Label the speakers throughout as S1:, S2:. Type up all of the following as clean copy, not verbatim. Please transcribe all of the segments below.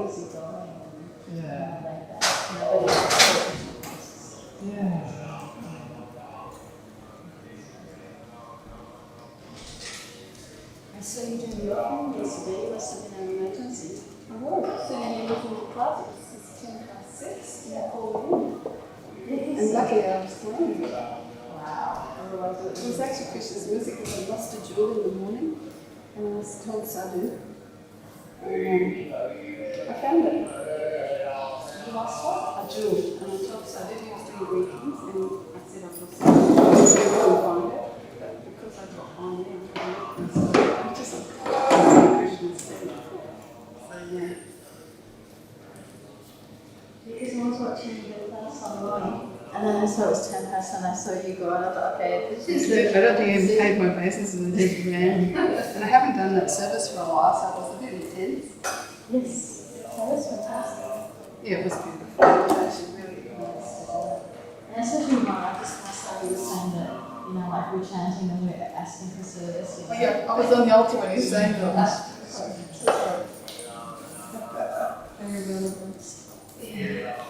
S1: easygoing and
S2: Yeah.
S1: like that. Nobody else.
S2: Yeah.
S1: I saw you doing your thing yesterday. You must have been an emergency. I was. So then you look in the closet. It's 6:10. You called in.
S2: And luckily I was playing.
S1: Wow. Otherwise
S2: It was actually Krishna's music because I lost a jewel in the morning and I was told Sadhu. And I found it.
S1: you lost what?
S2: A jewel. And I told Sadhu he was doing greetings and I said I've lost it. I couldn't find it. But because I got on there, I'm just Krishna's thing. So yeah.
S1: Because I was watching the class online. And then I saw it was 10 past and I saw you go and I thought, okay, this is
S2: I don't think I even paid my basis in the deep man. And I haven't done that service for a while, so it was a bit intense.
S1: Yes, that was fantastic.
S2: Yeah, it was beautiful. It was actually really nice.
S1: And especially when I just started saying that, you know, like we're chanting and we're asking for service.
S2: Oh yeah, I was on the altar when he was saying that. Very relevant.
S1: Yeah.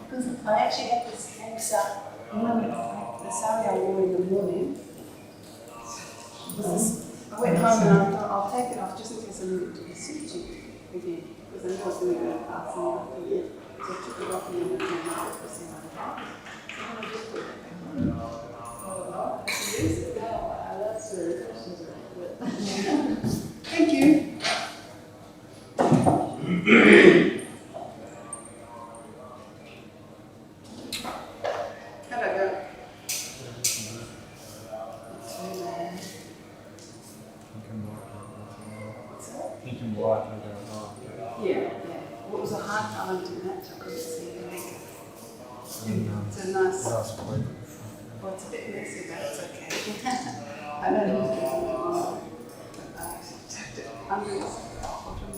S1: Because I actually had this cancer.
S2: The sari I wore in the morning. I went home and I thought I'll take it off just in case I need it to be suited again. Because I knew I was going to go past in the afternoon. So I took it off and then I came out for some other house. So I just put it back on. I can use it now.
S1: That's really questions.
S2: Thank you. How'd I go?
S3: Pink and white.
S2: Yeah. Well, it was a hard colour to match. I couldn't see anything. It's a nice. Well, it's a bit messy, but it's okay. I don't know who's doing it. But I actually tucked it under its bottom.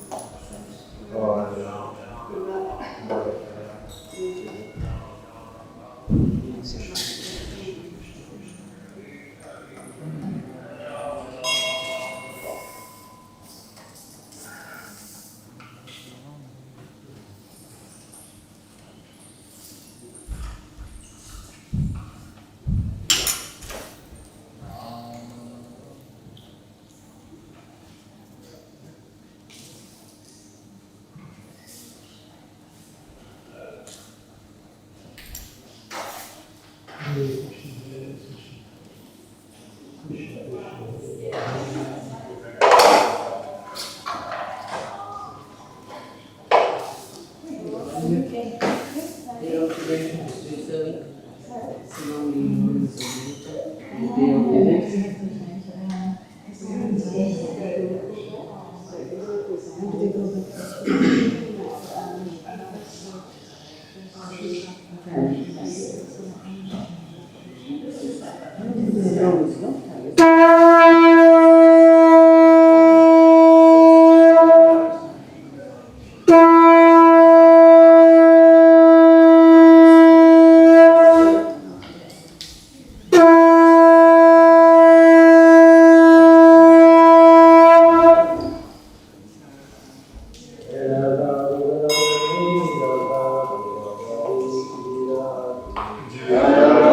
S3: Yeah.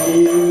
S4: Jayadvaita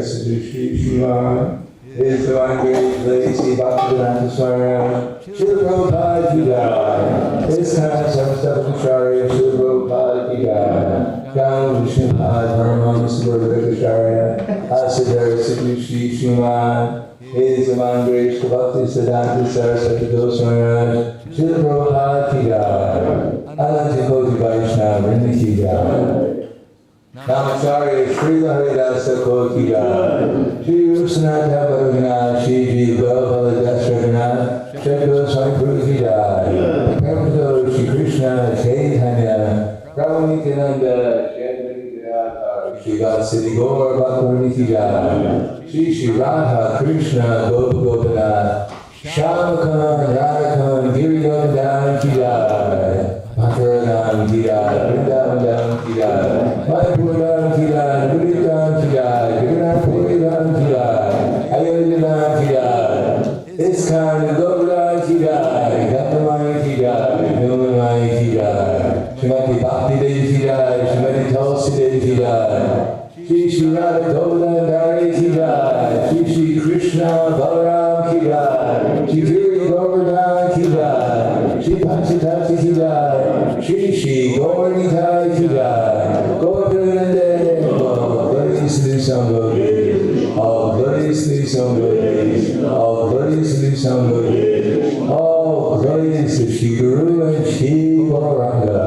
S4: Sadhushri Shivan, His Divine Grace, Legacy, Bhaktivedanta Swami, Srila Prabhupada Ki Jai, His Kind Samastapacharya, Srila Prabhupada Ki Jai, Jai Vishnu Pad, Paramaham Subhadrakacharya, Asadhara Sadhushri Shivan, His Divine Grace, Bhakti Siddhanta Saraswati Goswami, Srila Prabhupada Ki Jai, Ananta Koti Vaishnava Vrinda Ki Jai. Namacharya Srila Haridasa Koti Jai, Shri Rusnatha Bharagana, Shri Ji Gopala Dasrakana, Shri Goswami Prabhu Ki Jai, Prabhupada Shri Krishna Chaitanya, Prabhu Nityananda, Shri Vasudeva Gaur Bhaktivinoda Ki Jai, Shri Radha Krishna Gopinath, Shamakan Radhakan Giri Govardhana Ki Jai, Bhaktivedanta Ki Jai, Vrindavan Ki Jai, Mayapur Ki Jai, Guritam Ki Jai, Jagannath Puri Ki Jai, Ayodhya Ki Jai, ISKCON Govardhana Ki Jai, Gandhamaya Ki Jai, Nilmaya Ki Jai, Srimati Bhakti Devi Ki Jai, Srimati Tulasi Devi Ki Jai, Shri Radha Govardhana Ki Jai, Shri Krishna Balaram Ki Jai, Shri Govardhana Ki Jai, Shri Panchatattva Ki Jai, Shri Gauranitai Ki Jai, Govardhana, all glories to the Sangha, all glories to the Sangha, all glories to the Sangha, all glories to Shri Guru and Shri Gauranga.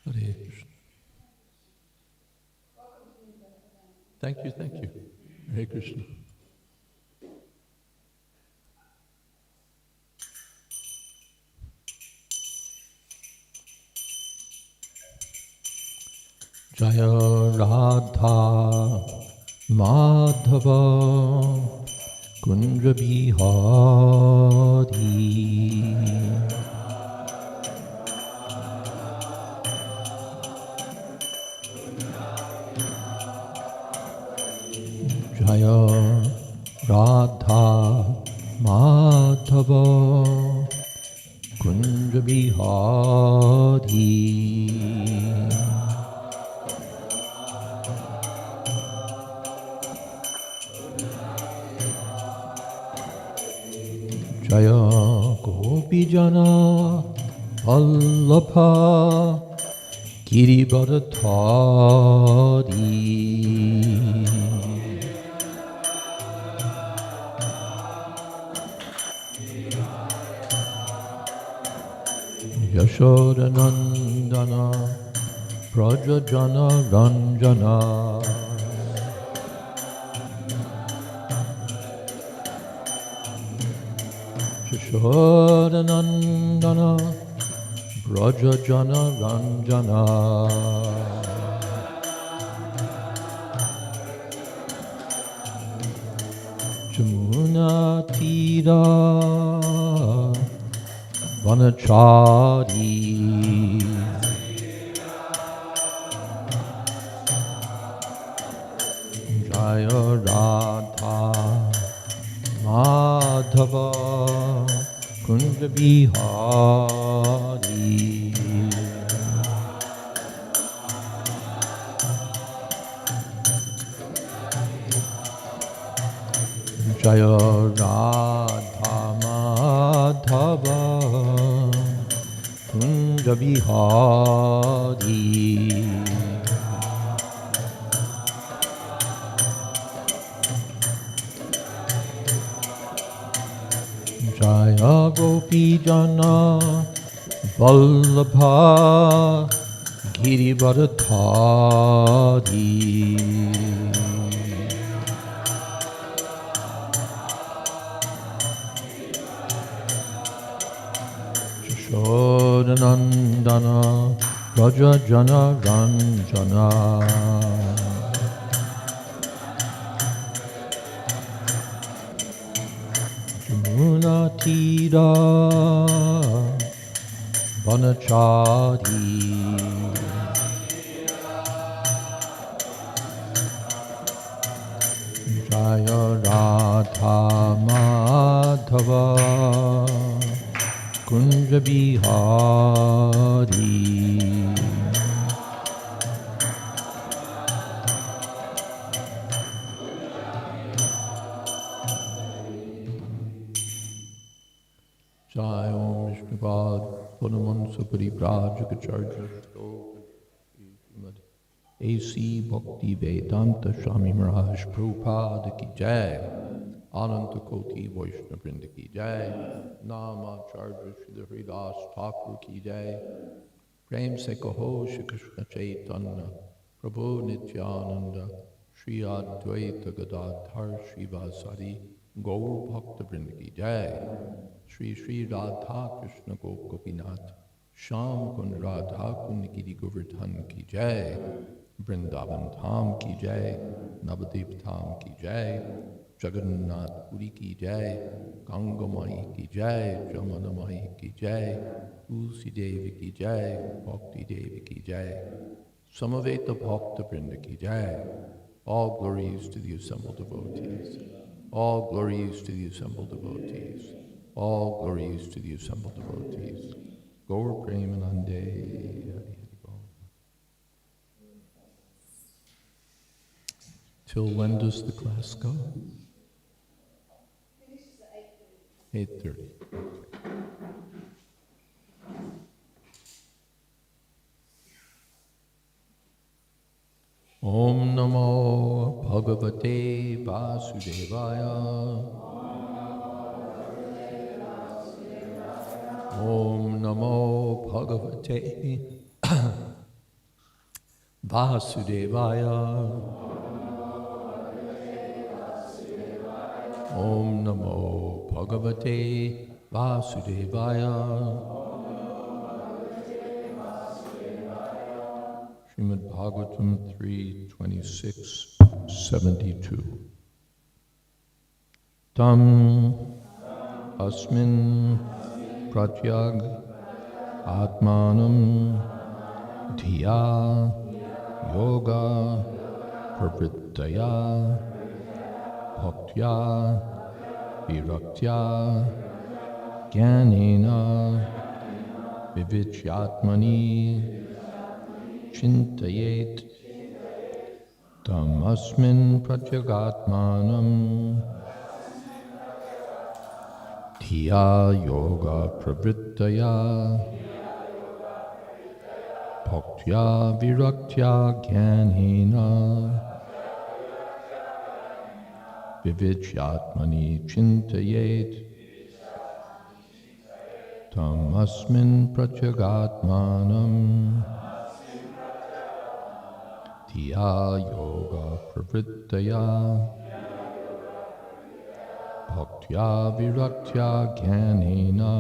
S5: Hare Krishna. Thank you, thank you. Hare Krishna. Jaya Radha Madhava Kunja Bihari Jaya Radha Madhava Kunja Bihari Jaya Gopi Jana Vallabha Girivardhari Yashodanandana Prajajana Ranjana Yashodanandana Prajajana Ranjana Jamuna Tira Vanachari Jaya Radha Madhava Kunja Bihari Jaya Radha Madhava Kunja Bihari Jaya Gopi Jana Vallabha Girivardhari Yashodanandana Prajajana Ranjana Jamuna Tira Vanachari Jaya Radha Madhava Kunja Bihari Jai Om Vishnuvad Panamansa Parivrajagacharya A.C. Bhakti Vedanta Swami Maharaj Prabhupada Ki Jai Ananta Koti Vaishnava Vrinda Ki Jai Namacharya Srila Haridas Thakur Ki Jai Prem Se Kaho Shri Krishna Chaitanya Prabhu Nityananda Shri Advaita Gadadhar Shri Vasari Gaur Bhakta Vrinda Ki Jai Shri Shri Radha Krishna Gopinath Sham Kun Radha Kun Giri Govardhana Ki Jai Vrindavan Dham Ki Jai Navadip Dham Ki Jai Jagannath Puri Ki Jai Ganga Mai Ki Jai Jamana Mai Ki Jai Tulsi Devi Ki Jai Bhakti Devi Ki Jai Samaveta Bhakta Vrinda Ki Jai. All glories to the assembled devotees. All glories to the assembled devotees. All glories to the assembled devotees. Gaur Premanande. Hari Hari Bol. Till when does the class go? 8:30. Om Namo Bhagavate Vasudevaya. Om Namo Bhagavate Vasudevaya. Om Namo Bhagavate Vasudevaya. Srimad Bhagavatam 3:26-72. Tam asmin pratyag atmanam dhiya yoga pravrittaya bhaktya viraktya jnanena vivichyatmani chintayet tam asmin pratyagatmanam dhiya yoga pravrittaya bhaktya viraktya jnanena vivichyatmani chintayet tam asmin pratyagatmanam dhiya yoga pravrittaya bhaktya viraktya jnanena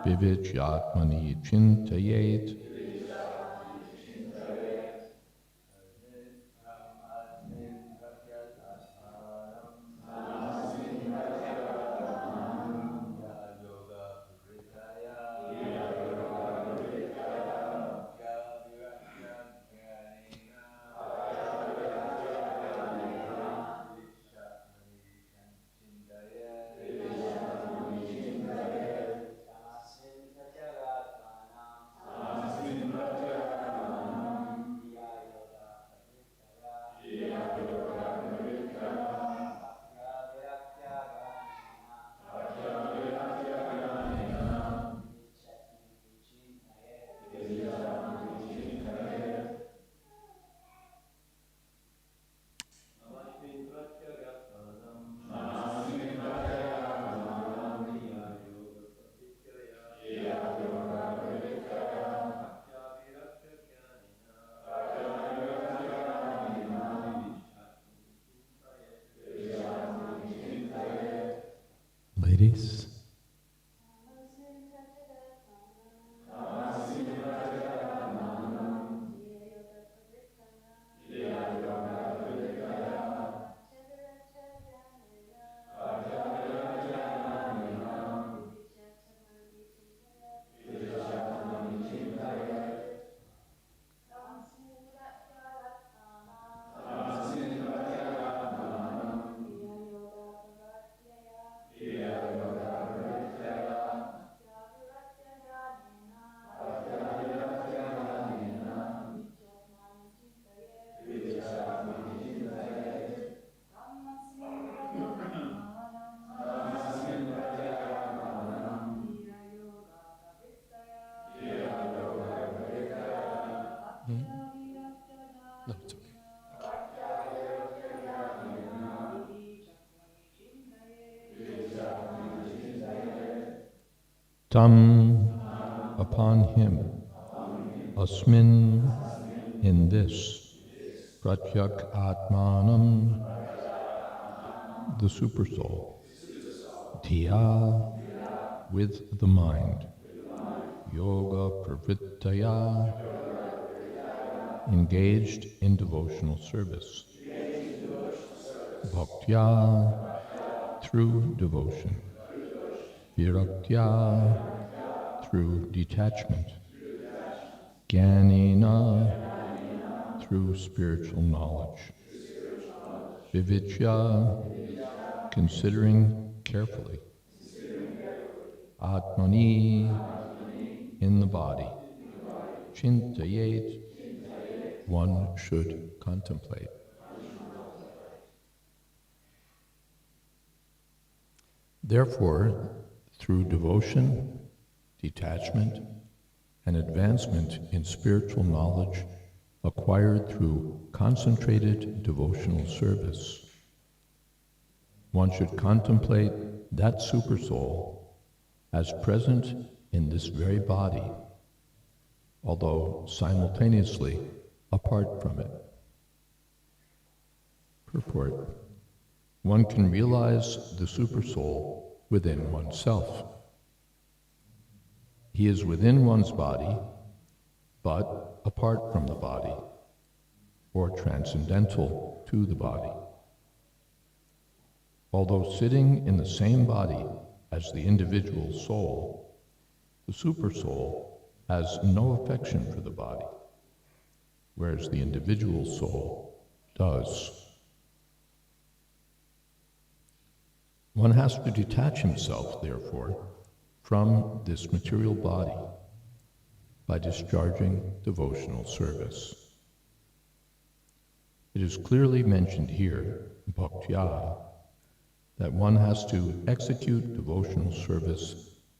S5: vivichyatmani chintayet. Ladies. No, it's okay. Tam upon him, asmin in this, pratyak atmanam, the supersoul, dhiya with the mind, yoga pravrittaya, engaged in devotional service, bhaktya through devotion, viraktya through detachment, jnanena through spiritual knowledge, vivicya considering carefully, atmani in the body, chintayet one should contemplate. Therefore, through devotion, detachment, and advancement in spiritual knowledge acquired through concentrated devotional service, one should contemplate that supersoul as present in this very body, although simultaneously apart from it. Purport: one can realize the Supersoul within oneself. He is within one's body, but apart from the body, or transcendental to the body. Although sitting in the same body as the individual soul, the Supersoul has no affection for the body, whereas the individual soul does. One has to detach himself, therefore, from this material body by discharging devotional service. It is clearly mentioned here, bhaktya, that one has to execute devotional service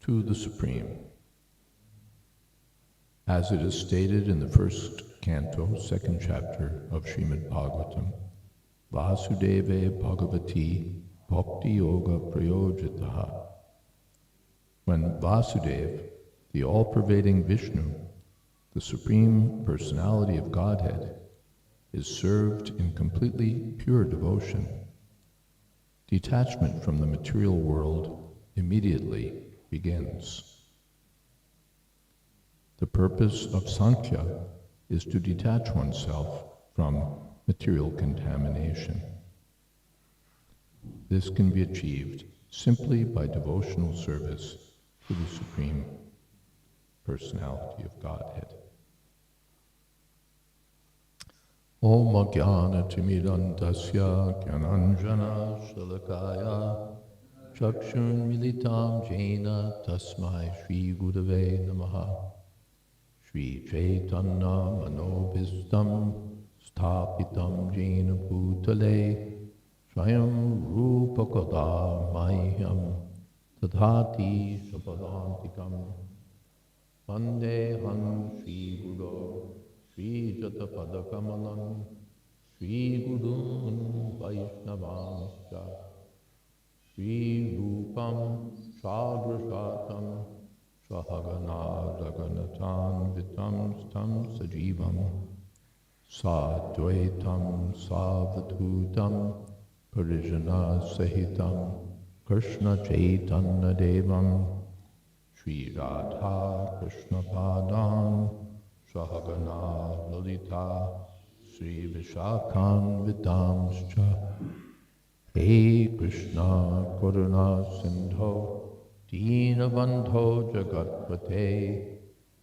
S5: to the Supreme. As it is stated in the first canto, second chapter of Srimad Bhagavatam, Vasudeve Bhagavati Bhakti Yoga Prayojitaha. When Vasudeva, the all-pervading Vishnu, the Supreme Personality of Godhead, is served in completely pure devotion, detachment from the material world immediately begins. The purpose of Sankhya is to detach oneself from material contamination. This can be achieved simply by devotional service to the Supreme Personality of Godhead. Om Jnana Timidandasya Gyananjana Shalakaya Chakshun Militam Jena Tasmai Shri Gurave Namaha Shri Chaitanya Manobhistam Sthapitam Jena Bhutale Swayam Rupakada Mahyam Tadhati Shapadantikam Vandeham Shri Guru Shri Jatapadakamalam Shri Gurun Vaishnavanscha Shri Rupam Shadrashatam Sahagana Raganatan Vitam Stam Sajivam Sadvaitam Savadhutam Parijana Sahitam Krishna Chaitanya Devam Shri Radha Krishna Padan Sahagana Lalita Sri Vishakhan Vidamscha He Krishna Karuna Sindho Dina Bandho Jagatpate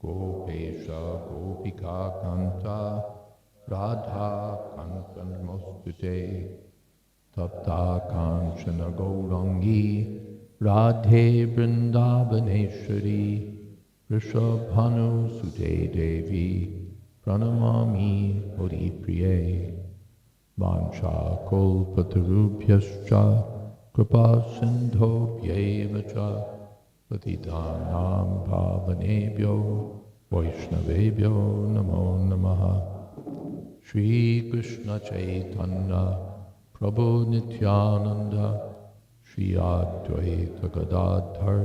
S5: Gopesha Gopika Kanta Radha Kantan Mostute Tapta Kanchana Gaurangi Radhe Vrindavaneshwari Rishabhanu Sute Devi Pranamami Haripriye Vancha Kolpatarubhyascha Kripa Sindhobhyevacha Patitanam Pavanebhyo Vaishnavebhyo Namo Namaha Shri Krishna Chaitanya Prabhu Nityananda Shri Advaita Gadadhar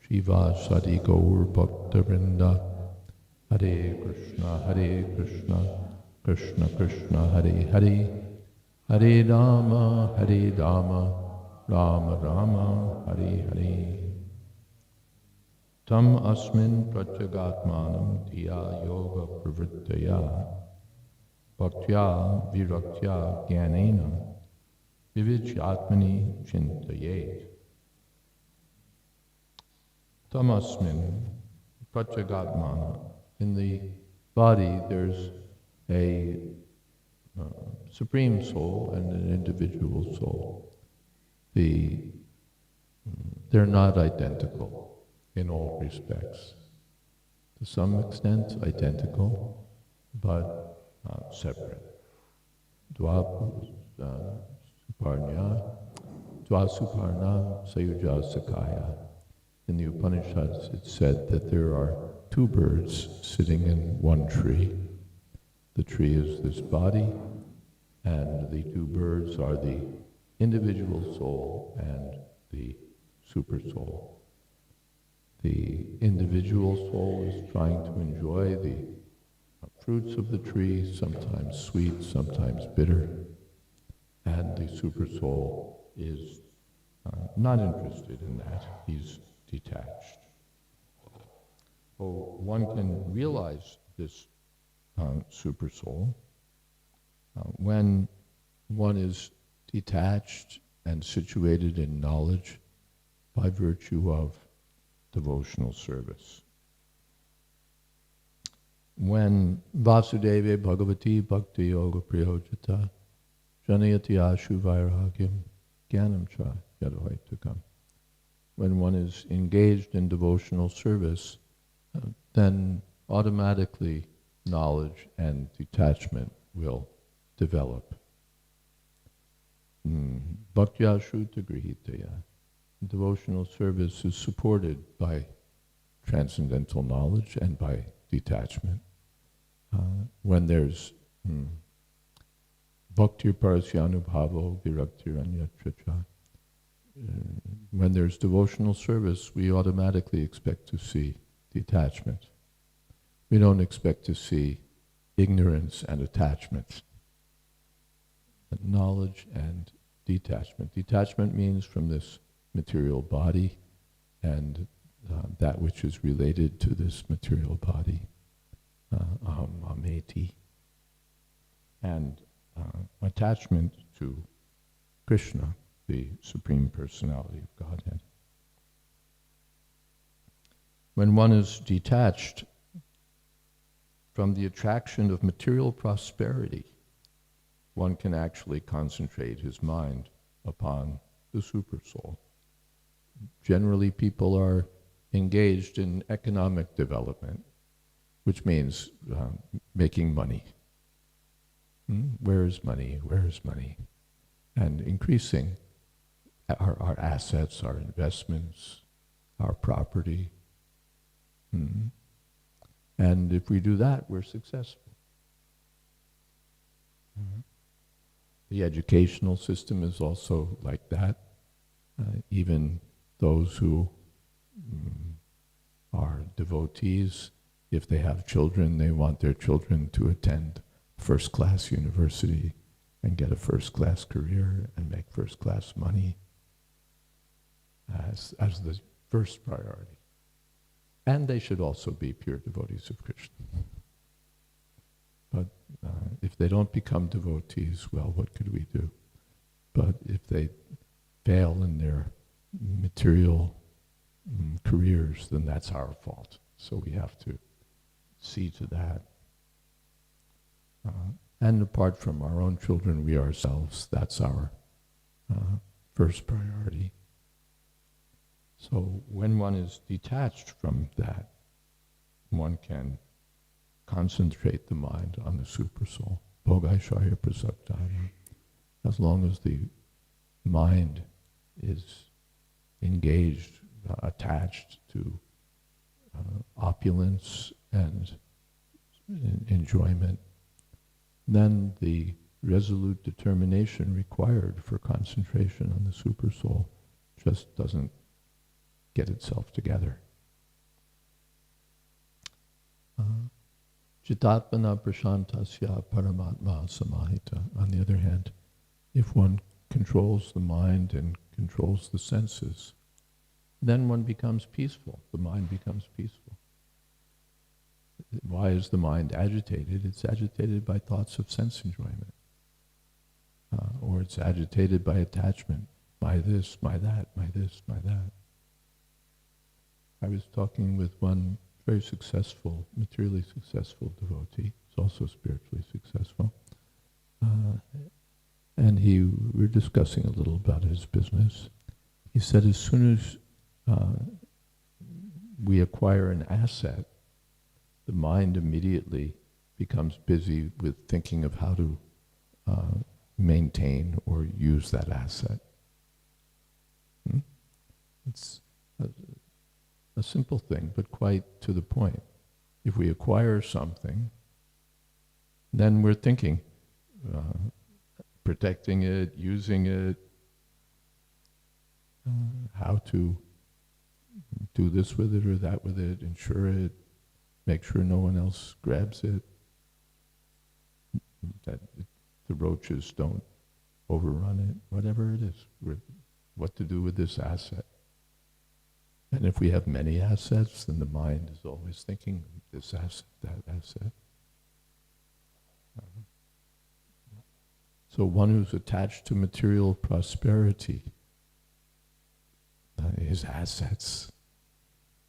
S5: Shivasadi Gaur Bhakta-vrinda Hare Krishna, Krishna Krishna, Hare Hare, Hare Rama, Rama Rama, Hare Hare. Tam asmin pratyagatmanam tiya yoga pravrittaya bhaktya viraktya jnanena vivichyatmani chintayet. Tamasmin pratyagatmana. In the body there's a supreme soul and an individual soul. They're not identical in all respects. To some extent identical, but separate. Dvasuparna Sayuja Sakaya. In the Upanishads it's said that there are two birds sitting in one tree. The tree is this body, and the two birds are the individual soul and the super soul. The individual soul is trying to enjoy the fruits of the tree, sometimes sweet, sometimes bitter, and the super soul is not interested in that. He's detached. So one can realize this super soul when one is detached and situated in knowledge by virtue of devotional service. When Vasudeva Bhagavati Bhakti Yoga Priyojita Janayati Ashu Vairagyam Jnanam Cha Yadvaitakam. When one is engaged in devotional service, then automatically knowledge and detachment will develop. Bhaktya Shruta Grihitaya. Devotional service is supported by transcendental knowledge and by detachment. When there's Bhaktir Parasyanubhavo Viraktiranyatra, when there's devotional service, we automatically expect to see detachment. We don't expect to see ignorance and attachment. Knowledge and detachment. Detachment means from this material body and that which is related to this material body, ameti, and attachment to Krishna, the Supreme Personality of Godhead. When one is detached from the attraction of material prosperity, one can actually concentrate his mind upon the super soul. Generally, people are engaged in economic development, which means making money. Where is money? Where is money? And increasing our assets, our investments, our property. And if we do that, we're successful. The educational system is also like that. Even those who are devotees, if they have children, they want their children to attend first-class university and get a first-class career and make first-class money as the first priority. And they should also be pure devotees of Krishna. But if they don't become devotees, well, what could we do? But if they fail in their material careers, then that's our fault. So we have to see to that. And apart from our own children, we ourselves, that's our first priority. So when one is detached from that, one can concentrate the mind on the super soul. Bhogaishaya prasakdaya. As long as the mind is engaged, attached to opulence and enjoyment, then the resolute determination required for concentration on the super soul just doesn't get itself together. Chitatmana prashantasya paramatma samahita. On the other hand, if one controls the mind and controls the senses, then one becomes peaceful. The mind becomes peaceful. Why is the mind agitated? It's agitated by thoughts of sense enjoyment. Or it's agitated by attachment. My this, my that, my this, my that. I was talking with one very successful, materially successful devotee. He's also spiritually successful. And we were discussing a little about his business. He said as soon as we acquire an asset, the mind immediately becomes busy with thinking of how to maintain or use that asset. It's a simple thing, but quite to the point. If we acquire something, then we're thinking, protecting it, using it, how to do this with it or that with it, insure it, make sure no one else grabs it, that the roaches don't overrun it, whatever it is, what to do with this asset. And if we have many assets, then the mind is always thinking this asset, that asset. So one who's attached to material prosperity, his assets,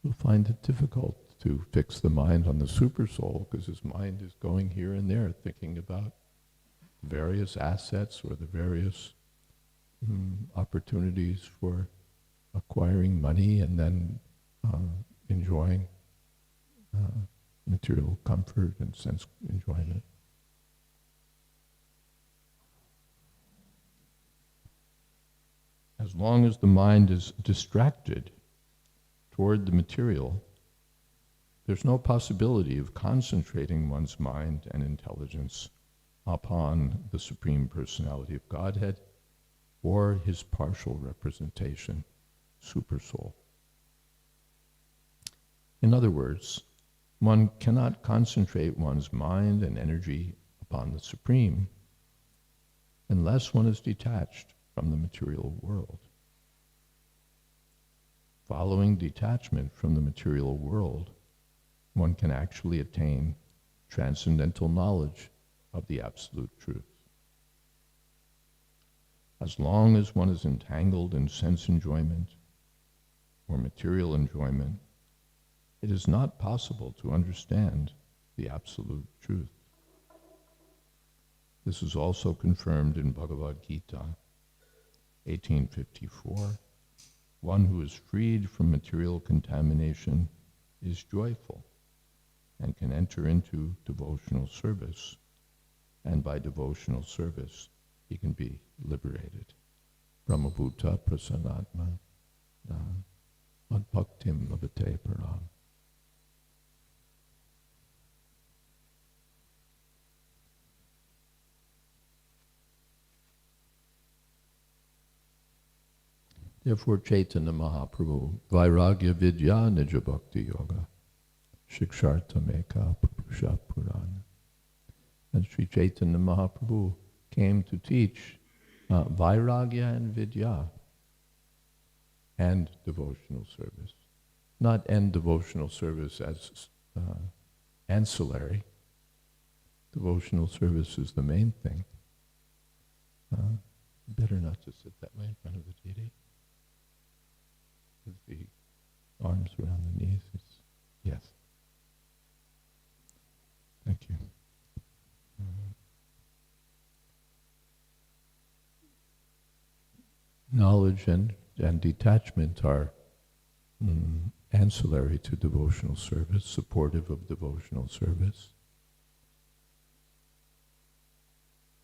S5: will find it difficult to fix the mind on the super soul, because his mind is going here and there, thinking about various assets or the various opportunities for acquiring money and then enjoying material comfort and sense enjoyment. As long as the mind is distracted toward the material, there's no possibility of concentrating one's mind and intelligence upon the Supreme Personality of Godhead or his partial representation, Supersoul. In other words, one cannot concentrate one's mind and energy upon the Supreme unless one is detached from the material world. Following detachment from the material world, one can actually attain transcendental knowledge of the absolute truth. As long as one is entangled in sense enjoyment or material enjoyment, it is not possible to understand the absolute truth. This is also confirmed in Bhagavad Gita 1854. One who is freed from material contamination is joyful and can enter into devotional service, and by devotional service he can be liberated. Brahmabhuta prasanatma madbhaktim labhate param. Therefore, Chaitanya Mahaprabhu, Vairagya Vidya Nija Bhakti Yoga, Shiksharta Meka Purusha Purana. And Sri Chaitanya Mahaprabhu came to teach Vairagya and Vidya and devotional service. Not end devotional service as ancillary. Devotional service is the main thing. Better not to sit that way in front of the deity. With the arms around the knees. Yes. Thank you. Knowledge and detachment are ancillary to devotional service, supportive of devotional service.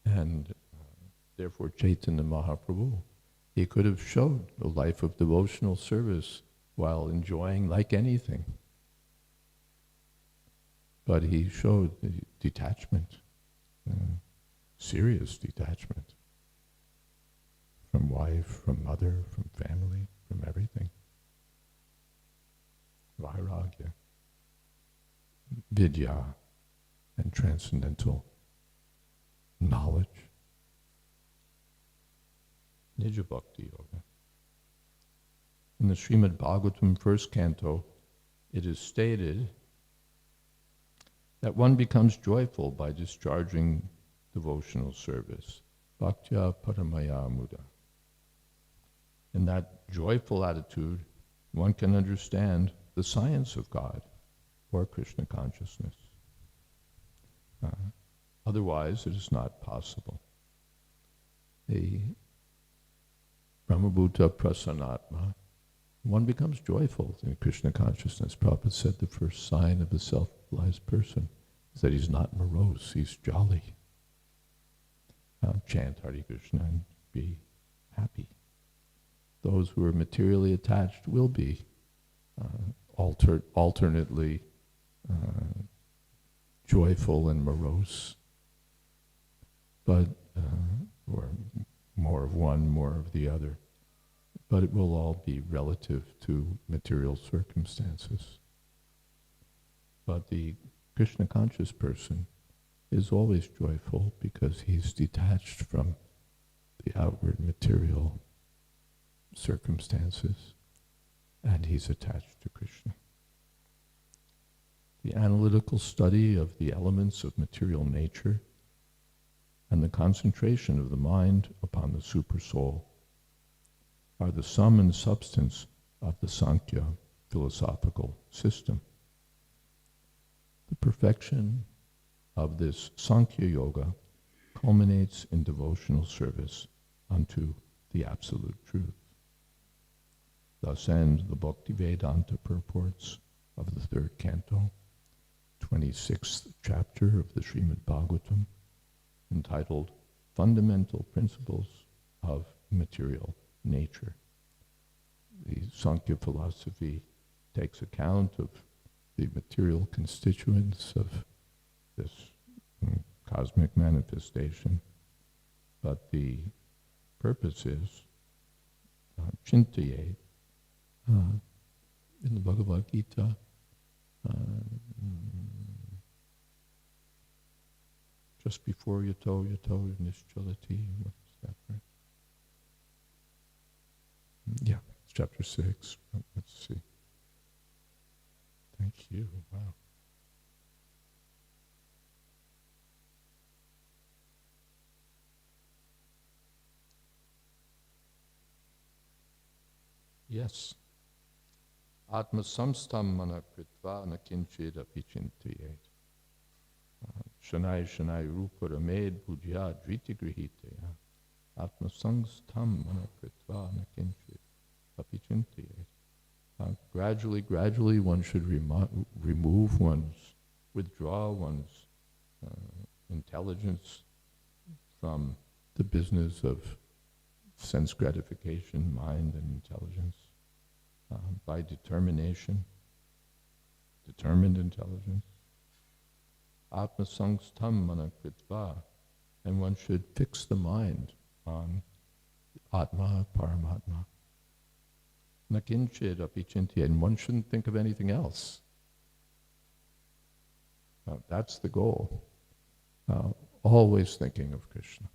S5: And therefore Chaitanya Mahaprabhu, he could have showed a life of devotional service while enjoying like anything. But he showed the detachment, serious detachment from wife, from mother, from family, from everything. Vairagya, Vidya, and transcendental knowledge. Nija Bhakti Yoga. In the Srimad Bhagavatam first canto, it is stated that one becomes joyful by discharging devotional service. Bhaktya Paramaya Muda. In that joyful attitude, one can understand the science of God or Krishna consciousness. Otherwise, it is not possible. The Brahmabhuta Prasanatma, one becomes joyful in Krishna consciousness. Prabhupada said the first sign of a self-realized person is that he's not morose, he's jolly. Chant Hare Krishna and be happy. Those who are materially attached will be alternately joyful and morose, but or more of one, more of the other. but it will all be relative to material circumstances. But the Krishna conscious person is always joyful because he's detached from the outward material circumstances, and he's attached to Krishna. The analytical study of the elements of material nature and the concentration of the mind upon the Supersoul are the sum and substance of the Sankhya philosophical system. The perfection of this Sankhya Yoga culminates in devotional service unto the Absolute Truth. Thus end the Bhaktivedanta purports of the third canto, 26th chapter of the Srimad Bhagavatam, entitled Fundamental Principles of Material Nature. The Sankhya philosophy takes account of the material constituents of this cosmic manifestation, but the purpose is Chintaye. In the Bhagavad Gita, just before Yato Nischalati, what is that, right? Yeah, it's chapter 6. Let's see. Thank you. Wow. Yes. Atma samstam mana kritva na kinchid api chintayet. Shanai shanai rupa ramed bhujya dviti grihitaya. Atma samstam mana kritva na kinchid api chintayet. Gradually one should withdraw one's intelligence from the business of sense gratification, mind and intelligence, by determined intelligence. Atma sangstam mana kritva, and one should fix the mind on Atma, Paramatma. Nakinchid api chintya, and one shouldn't think of anything else. That's the goal. Always thinking of Krishna.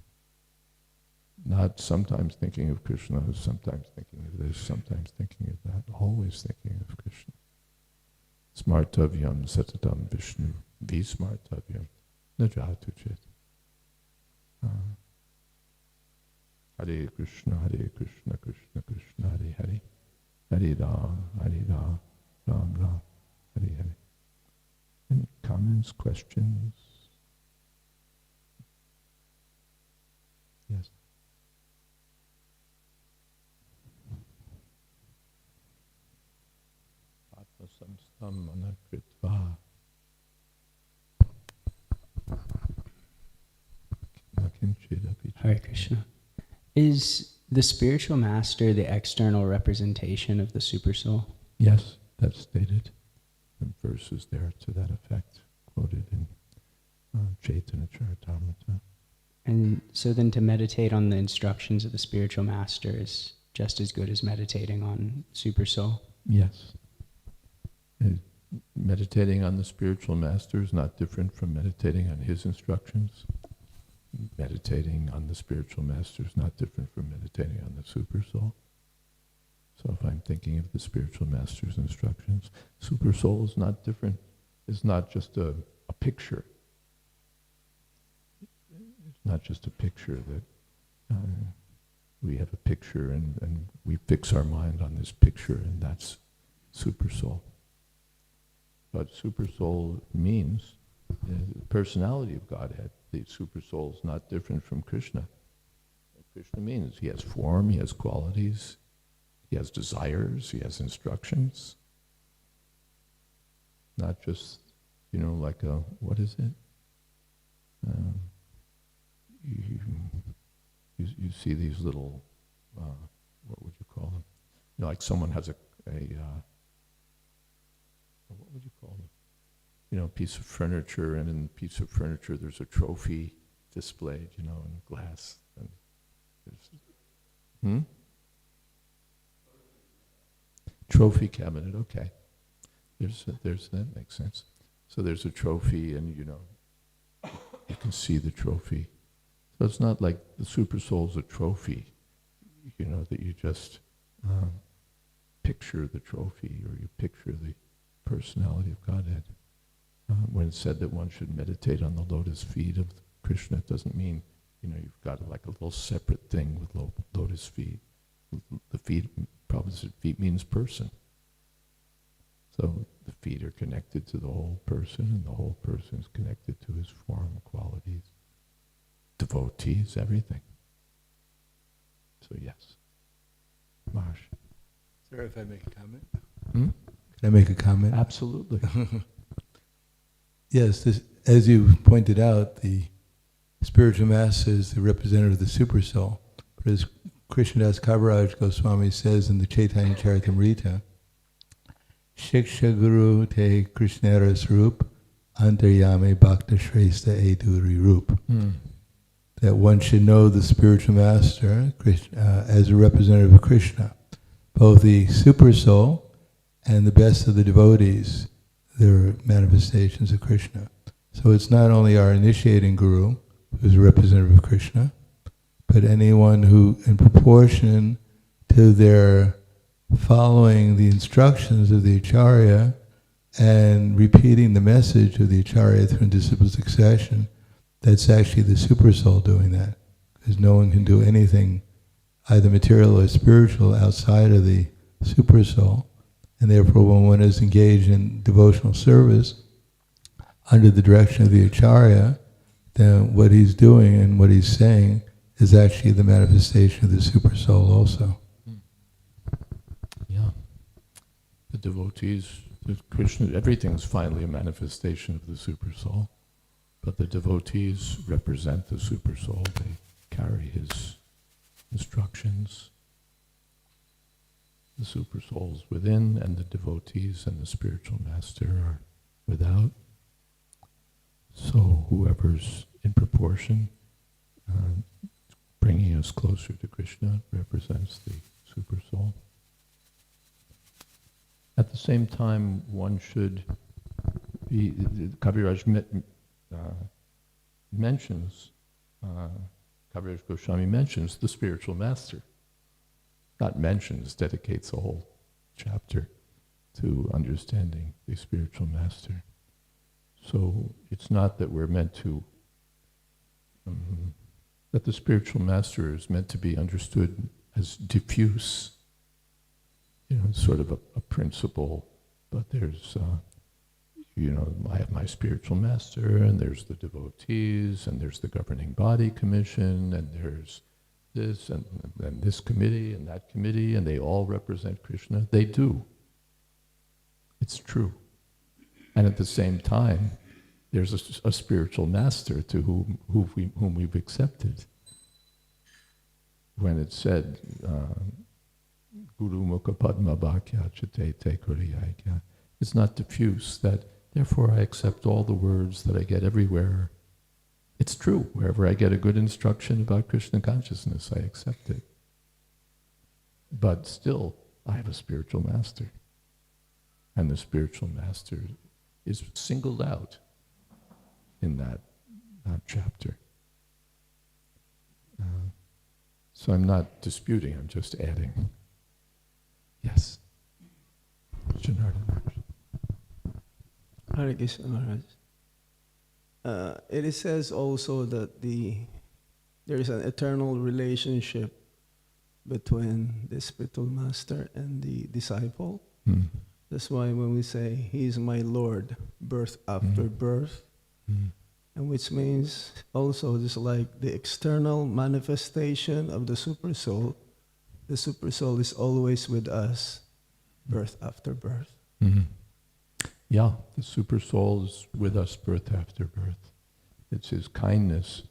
S5: Not sometimes thinking of Krishna, sometimes thinking of this, sometimes thinking of that. Always thinking of Krishna. Smartavyam satatam Vishnu, vismartavyam najatu chit. Hare Krishna, Krishna Krishna, Hare Hare. Hare Ram, Ram Ram, Hare Hare. Any comments, questions? Yes. Atma samstam manakritva.
S6: Hare Krishna. Is the spiritual master the external representation of the Supersoul?
S5: Yes, that's stated. And verses there to that effect, quoted in Chaitanya Charitamrita.
S6: And so then to meditate on the instructions of the spiritual master is just as good as meditating on Supersoul?
S5: Yes. Meditating on the spiritual master is not different from meditating on his instructions. Meditating on the spiritual master is not different from meditating on the Supersoul. So if I'm thinking of the spiritual master's instructions, Supersoul is not different. It's not just a picture. It's not just a picture that we have a picture and we fix our mind on this picture, and that's Supersoul. But Supersoul means the personality of Godhead. The Supersoul is not different from Krishna. What Krishna means, he has form, he has qualities, he has desires, he has instructions. Not just, like a, what is it? You see these little, what would you call them? Like someone has a what would you call them? Piece of furniture, and in the piece of furniture there's a trophy displayed, in glass. And Trophy cabinet, okay. There's that makes sense. So there's a trophy, and you can see the trophy. So it's not like the super soul's a trophy, that you just picture the trophy or you picture the personality of Godhead. When it's said that one should meditate on the lotus feet of Krishna, it doesn't mean you've got like a little separate thing with lotus feet. The feet, Prabhupada feet means person. So the feet are connected to the whole person, and the whole person is connected to his form, qualities, devotees, everything. So yes. Marsh.
S4: Sir, if I make a comment?
S5: Hmm?
S4: Can I make a comment?
S5: Absolutely.
S4: Yes, as you pointed out, the spiritual master is the representative of the super soul. But as Krishnadas Kaviraj Goswami says in the Chaitanya Charitamrita, Shiksha Guru Te Krishnara Swarup Antaryame Bhakta Shrestha Eduri Rup. That one should know the spiritual master Krishna, as a representative of Krishna. Both the super soul and the best of the devotees, they're manifestations of Krishna. So it's not only our initiating guru, who's a representative of Krishna, but anyone who, in proportion to their following the instructions of the Acharya and repeating the message of the Acharya through disciple succession, that's actually the super soul doing that. Because no one can do anything, either material or spiritual, outside of the super soul. And therefore, when one is engaged in devotional service under the direction of the Acharya, then what he's doing and what he's saying is actually the manifestation of the super soul also.
S5: Yeah. The devotees, Krishna, everything's finally a manifestation of the super soul. But the devotees represent the super soul. They carry his instructions. The super soul's within, and the devotees and the spiritual master are without. So whoever's in proportion, bringing us closer to Krishna, represents the super soul. At the same time, one should be, Kaviraj mentions, Kaviraj Goswami mentions the spiritual master. Not mentions, dedicates a whole chapter to understanding the spiritual master. So it's not that we're meant to, that the spiritual master is meant to be understood as diffuse, sort of a principle, but there's, I have my spiritual master, and there's the devotees, and there's the governing body commission, and there's this, and this committee, and that committee, and they all represent Krishna. They do. It's true. And at the same time, there's a spiritual master to whom we've accepted. When it's said, Guru Mukha Padma Bhakya Chate Te Kuriyakya, it's not diffuse, that therefore I accept all the words that I get everywhere. It's true. Wherever I get a good instruction about Krishna consciousness, I accept it. But still, I have a spiritual master. And the spiritual master is singled out in that chapter. So I'm not disputing, I'm just adding. Yes. Janardhan.
S7: Hare Krishna Maharaj. It says also that there is an eternal relationship between the spiritual master and the disciple. That's why when we say, he is my Lord, birth after birth, and which means also just like the external manifestation of the super soul is always with us, birth after birth.
S5: Yeah, the super soul is with us birth after birth. It's his kindness.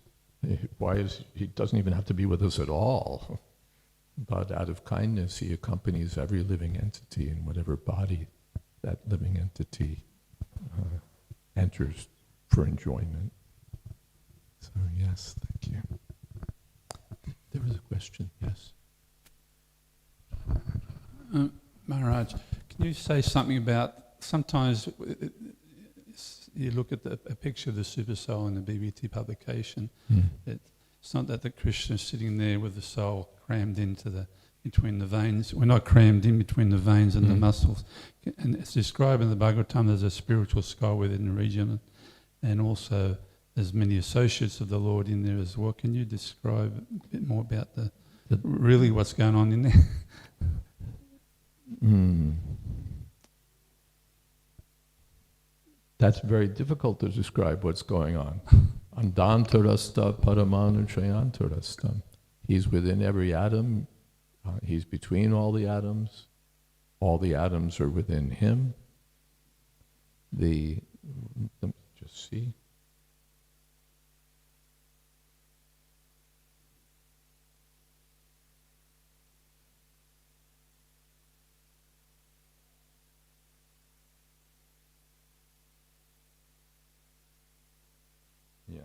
S5: He doesn't even have to be with us at all. But out of kindness, he accompanies every living entity in whatever body that living entity enters for enjoyment. So yes, thank you. There was a question, yes?
S8: Maharaj, can you say something about, sometimes you look at a picture of the Super Soul in the BBT publication, it's not that the Krishna is sitting there with the soul crammed into between the veins. We're not crammed in between the veins and the muscles. And it's described in the Bhagavatam there's a spiritual skull within the region, and also there's many associates of the Lord in there as well. Can you describe a bit more about really what's going on in there?
S5: That's very difficult to describe what's going on. Andantarasta paramanu chayantarastam. He's within every atom. He's between all the atoms. All the atoms are within him. Let me just see. Yeah.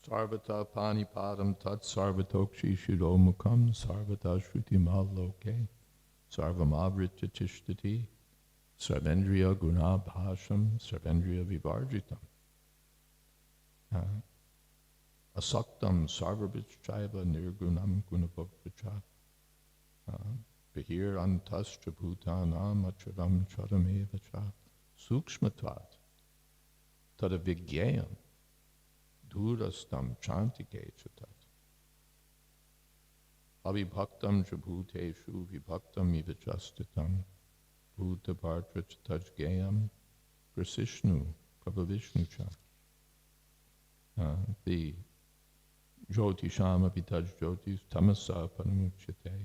S5: Sarvata panipadam tat sarvatokshi shiromukam sarvata shrutimal loke sarvamavritya tishtati sarvendriya gunabhasham sarvendriya vivarjitam asaktam sarvabhichaiva nirgunam gunabhokvachat vihir antascha bhutanam acharam charameva chat sukshmatvat tadavigyayam durastam chantike chatat avibhaktam chabhuteshu vibhaktam ivachastitam bhutapartra chatajgayam prasishnu prabhavishnu cha. The jyotisham apitaj jyotis tamasa paramuchyate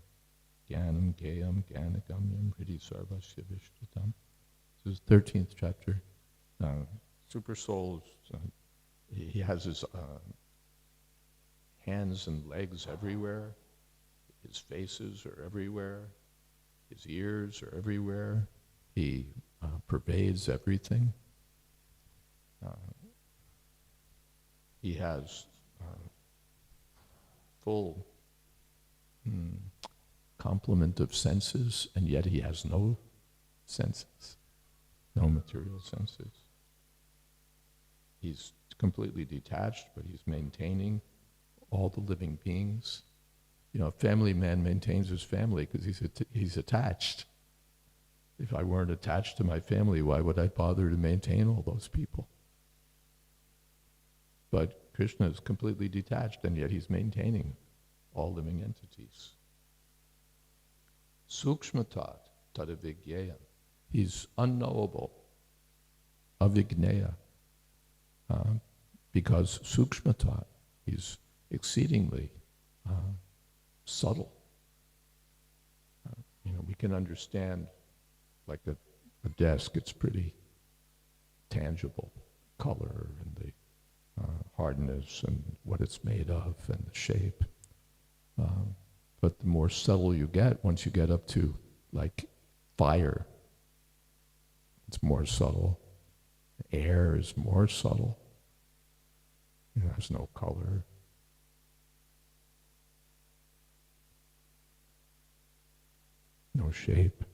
S5: jnanam gayam gyanagamyam hridi sarvasya vishtatam. This is 13th chapter. Super Soul, he has his hands and legs everywhere. His faces are everywhere. His ears are everywhere. He pervades everything. He has full complement of senses, and yet he has no senses. No material senses. He's completely detached, but he's maintaining all the living beings. You know, a family man maintains his family because he's attached. If I weren't attached to my family, why would I bother to maintain all those people? But Krishna is completely detached, and yet he's maintaining all living entities. Sukshmatat tadavigyayam. He's unknowable, avigneya, because sukshmata, he's exceedingly subtle. We can understand, like a desk, it's pretty tangible, color and the hardness and what it's made of and the shape. But the more subtle you get, once you get up to like fire, it's more subtle. Air is more subtle. It has no color. No shape.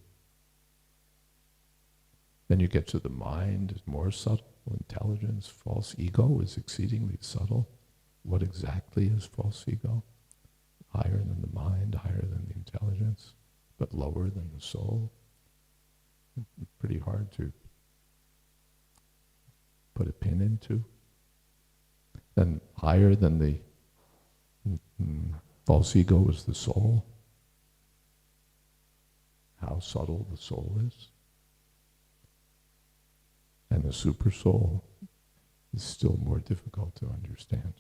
S5: Then you get to the mind, it's more subtle. Intelligence, false ego is exceedingly subtle. What exactly is false ego? Higher than the mind, higher than the intelligence, but lower than the soul. Pretty hard to put a pin into. Then higher than the false ego is the soul. How subtle the soul is. And the super soul is still more difficult to understand.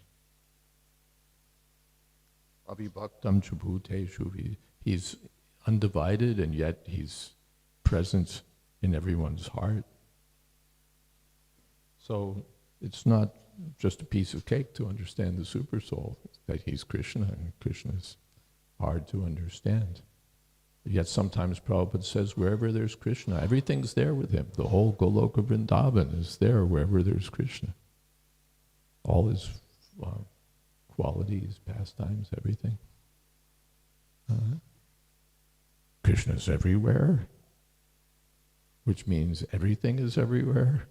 S5: Avibhaktam chabhuteshu. He's undivided, and yet he's present in everyone's heart. So it's not just a piece of cake to understand the super soul, that he's Krishna, and Krishna is hard to understand. Yet sometimes Prabhupada says, wherever there's Krishna, everything's there with him. The whole Goloka Vrindavan is there wherever there's Krishna. All his qualities, pastimes, everything. Krishna's everywhere, which means everything is everywhere.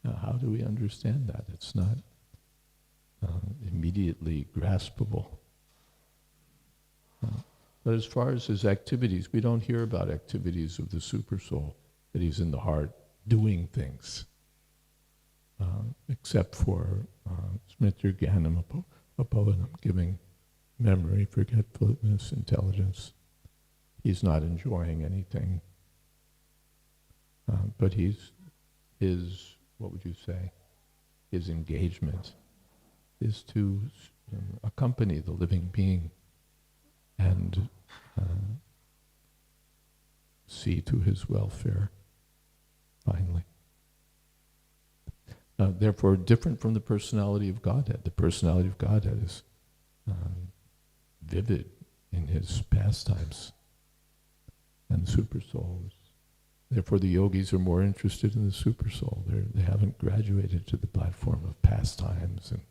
S5: Now, how do we understand that? It's not immediately graspable. But as far as his activities, we don't hear about activities of the Supersoul, that he's in the heart doing things, except for Smriti Jnanam Apavanam, giving memory, forgetfulness, intelligence. He's not enjoying anything. But his, what would you say, his engagement is to accompany the living being and see to his welfare, finally. Therefore, different from the personality of Godhead. The personality of Godhead is vivid in his pastimes, and the Supersoul is. Therefore, the yogis are more interested in the Supersoul. They haven't graduated to the platform of pastimes and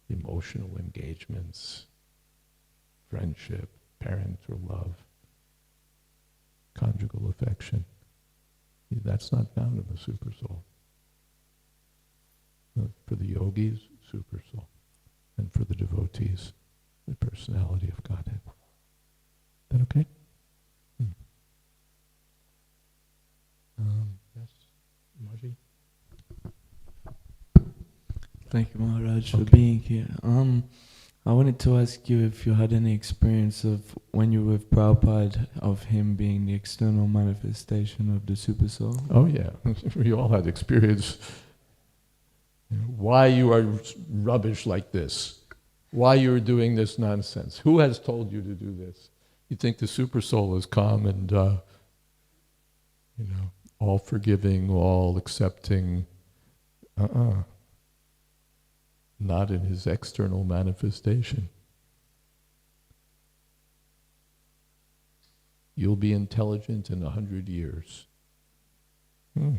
S5: emotional engagements, friendship, parental love, conjugal affection. That's not found in the Supersoul. For the yogis, Supersoul. And for the devotees, the personality of Godhead. Is that okay? Yes, Margie?
S9: Thank you, Maharaj, for being here. I wanted to ask you if you had any experience of when you were with Prabhupada, of him being the external manifestation of the Supersoul.
S5: Oh yeah, we all had experience. Why you are rubbish like this? Why you're doing this nonsense? Who has told you to do this? You think the Supersoul is calm and, all forgiving, all accepting. Not in his external manifestation. You'll be intelligent in 100 years. No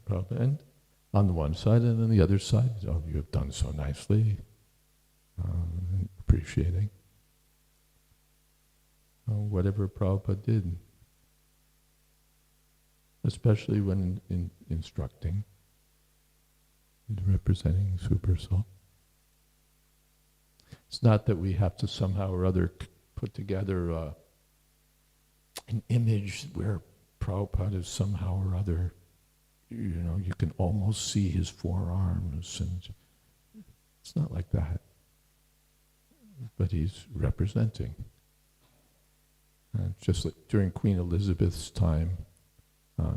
S5: problem. And on the one side and on the other side, oh, you have done so nicely. Appreciating. Whatever Prabhupada did. Especially when instructing. Representing Supersoul. It's not that we have to somehow or other put together an image where Prabhupada is somehow or other, you can almost see his forearms, and it's not like that. But he's representing. Just like during Queen Elizabeth's time,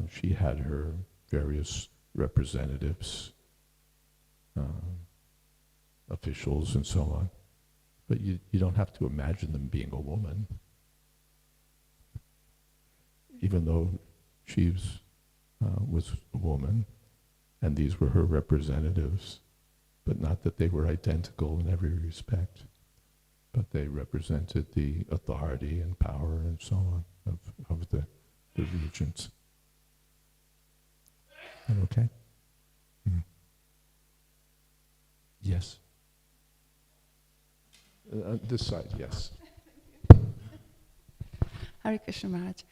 S5: she had her various representatives, officials and so on. But you don't have to imagine them being a woman. Even though she was a woman, and these were her representatives, but not that they were identical in every respect, but they represented the authority and power and so on of the regents. That okay? Yes. This side, yes.
S2: Hare Krishna Maharaj.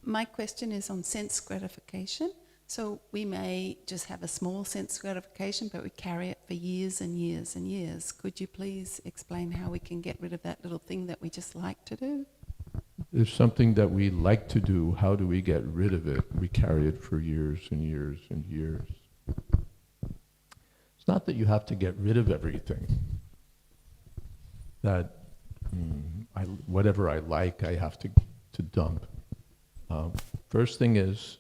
S2: My question is on sense gratification. So we may just have a small sense gratification, but we carry it for years and years and years. Could you please explain how we can get rid of that little thing that we just like to do?
S5: There's something that we like to do. How do we get rid of it? We carry it for years and years and years. It's not that you have to get rid of everything. That whatever I like, I have to dump. First thing is,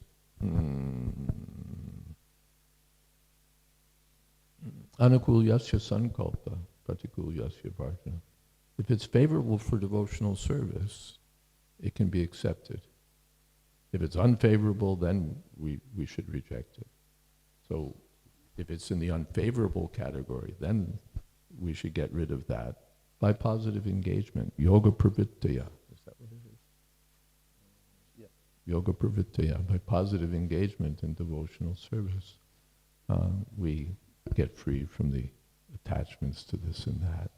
S5: anukul yasya sankalpa, pratikul yasya varjana. If it's favorable for devotional service, it can be accepted. If it's unfavorable, then we should reject it. So if it's in the unfavorable category, then we should get rid of that by positive engagement. Yoga pravittaya. Is that what it is? Yeah. Yoga pravittaya. By positive engagement in devotional service, we get free from the attachments to this and that.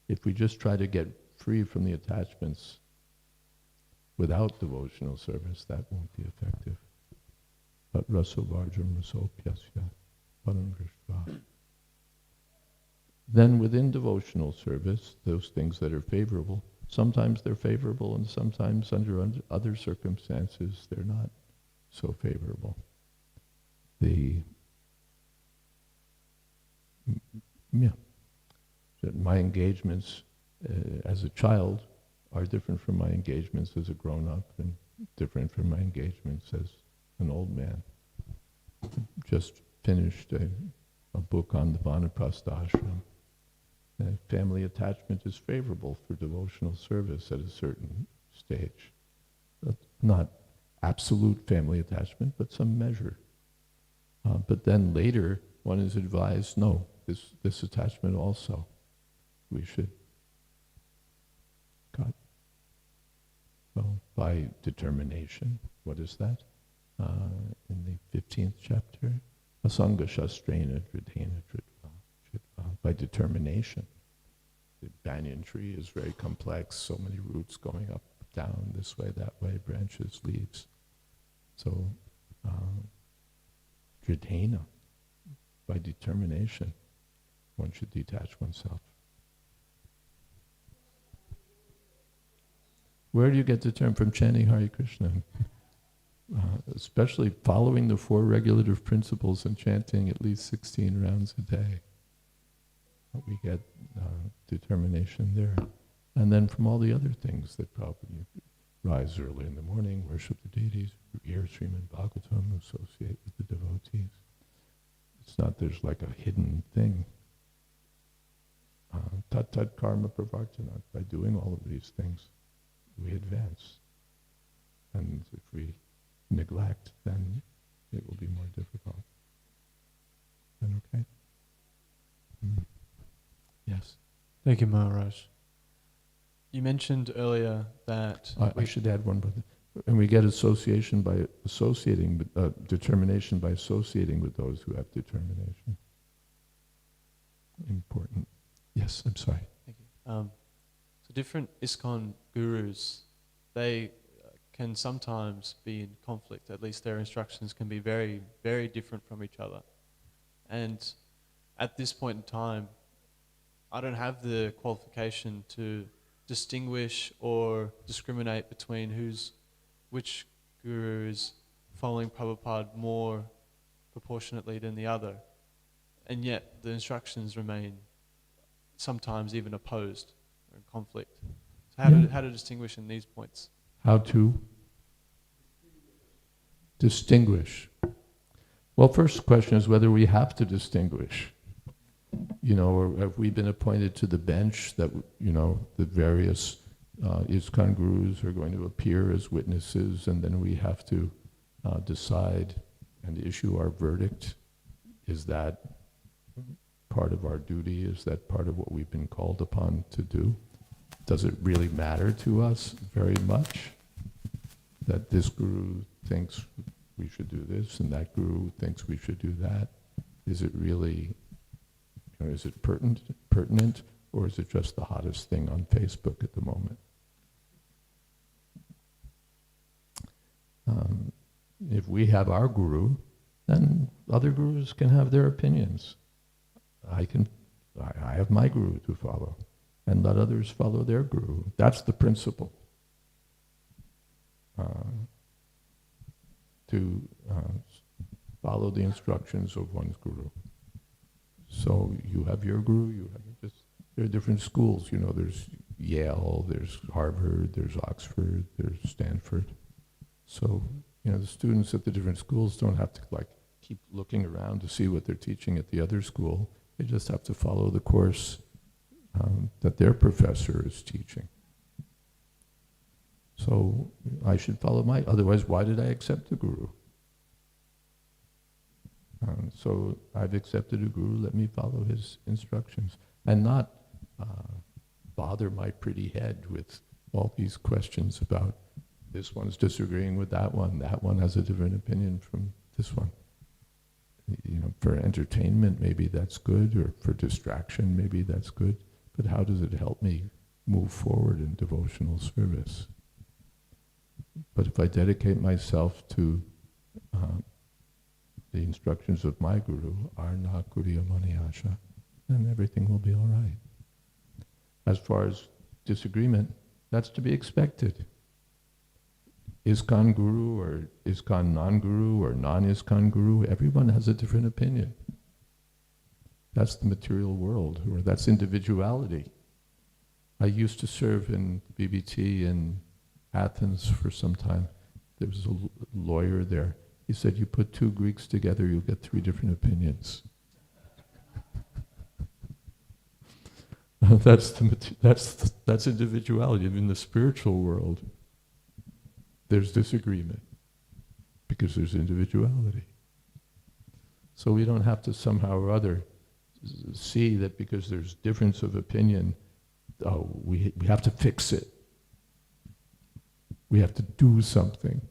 S5: if we just try to get free from the attachments without devotional service, that won't be effective. But raso varjam raso pyasya param drishva. Then within devotional service, those things that are favorable, sometimes they're favorable and sometimes under other circumstances they're not so favorable. My engagements as a child are different from my engagements as a grown-up and different from my engagements as an old man. Just finished a book on the Vanaprastha ashram. Family attachment is favorable for devotional service at a certain stage. Not absolute family attachment, but some measure. But then later, one is advised, no, this attachment also, we should cut. So by determination, what is that? In the 15th chapter, asanga shastrena dridhena dridva. By determination. The banyan tree is very complex, so many roots going up, down, this way, that way, branches, leaves. So, dridhena, by determination, one should detach oneself. Where do you get the term from? Chanting Hare Krishna. Especially following the 4 regulative principles and chanting at least 16 rounds a day. We get determination there. And then from all the other things that probably rise early in the morning, worship the deities, hear Srimad Bhagavatam, associate with the devotees. It's not there's like a hidden thing. Tat tat karma pravartana. By doing all of these things, we advance. And if we neglect, then it will be more difficult. Is that okay? Yes.
S9: Thank you, Maharaj. You mentioned earlier that...
S5: I should add one more thing. And we get association by associating with, determination by associating with those who have determination. Important. Yes, I'm sorry.
S9: Thank you. So different ISKCON gurus, they can sometimes be in conflict. At least their instructions can be very, very different from each other. And at this point in time, I don't have the qualification to distinguish or discriminate between which guru is following Prabhupada more proportionately than the other. And yet the instructions remain sometimes even opposed or in conflict. So how to distinguish in these points?
S5: How to distinguish? Well, first question is whether we have to distinguish. Or have we been appointed to the bench that, the various ISKCON gurus are going to appear as witnesses, and then we have to decide and issue our verdict? Is that part of our duty? Is that part of what we've been called upon to do? Does it really matter to us very much that this guru thinks we should do this and that guru thinks we should do that? Is it really... is it pertinent, or is it just the hottest thing on Facebook at the moment? If we have our guru, then other gurus can have their opinions. I have my guru to follow, and let others follow their guru. That's the principle. To follow the instructions of one's guru. So you have your guru, there are different schools, there's Yale, there's Harvard, there's Oxford, there's Stanford. So, the students at the different schools don't have to keep looking around to see what they're teaching at the other school. They just have to follow the course that their professor is teaching. So I should follow otherwise why did I accept the guru? So I've accepted a guru, let me follow his instructions, and not bother my pretty head with all these questions about this one's disagreeing with that one has a different opinion from this one. For entertainment, maybe that's good, or for distraction, maybe that's good, but how does it help me move forward in devotional service? But if I dedicate myself to the instructions of my Guru, Arna Kuriya Maniyasha, then everything will be all right. As far as disagreement, that's to be expected. ISKCON Guru or ISKCON non-Guru or non-ISKCON Guru, everyone has a different opinion. That's the material world, or that's individuality. I used to serve in BBT in Athens for some time. There was a lawyer there. He said, you put two Greeks together, you'll get three different opinions. That's individuality. In the spiritual world, there's disagreement because there's individuality. So we don't have to somehow or other see that because there's difference of opinion, we have to fix it. We have to do something.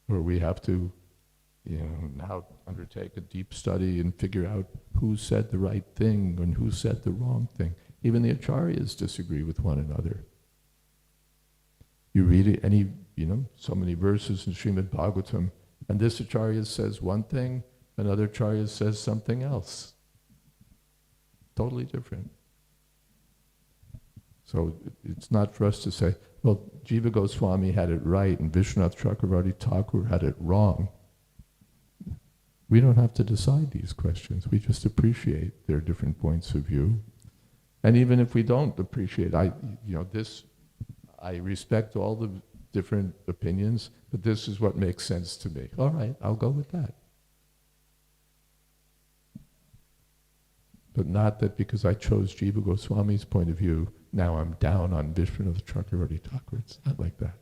S5: Or we have to, now undertake a deep study and figure out who said the right thing and who said the wrong thing. Even the acharyas disagree with one another. You read so many verses in Srimad Bhagavatam, and this acharya says one thing, another acharya says something else. Totally different. So it's not for us to say, well, Jiva Goswami had it right and Vishwanath Chakravarti Thakur had it wrong. We don't have to decide these questions. We just appreciate their different points of view. And even if we don't appreciate, I respect all the different opinions, but this is what makes sense to me. All right, I'll go with that. But not that because I chose Jiva Goswami's point of view, now I'm down on Vishwanath Chakravarti Thakur. It's not like that.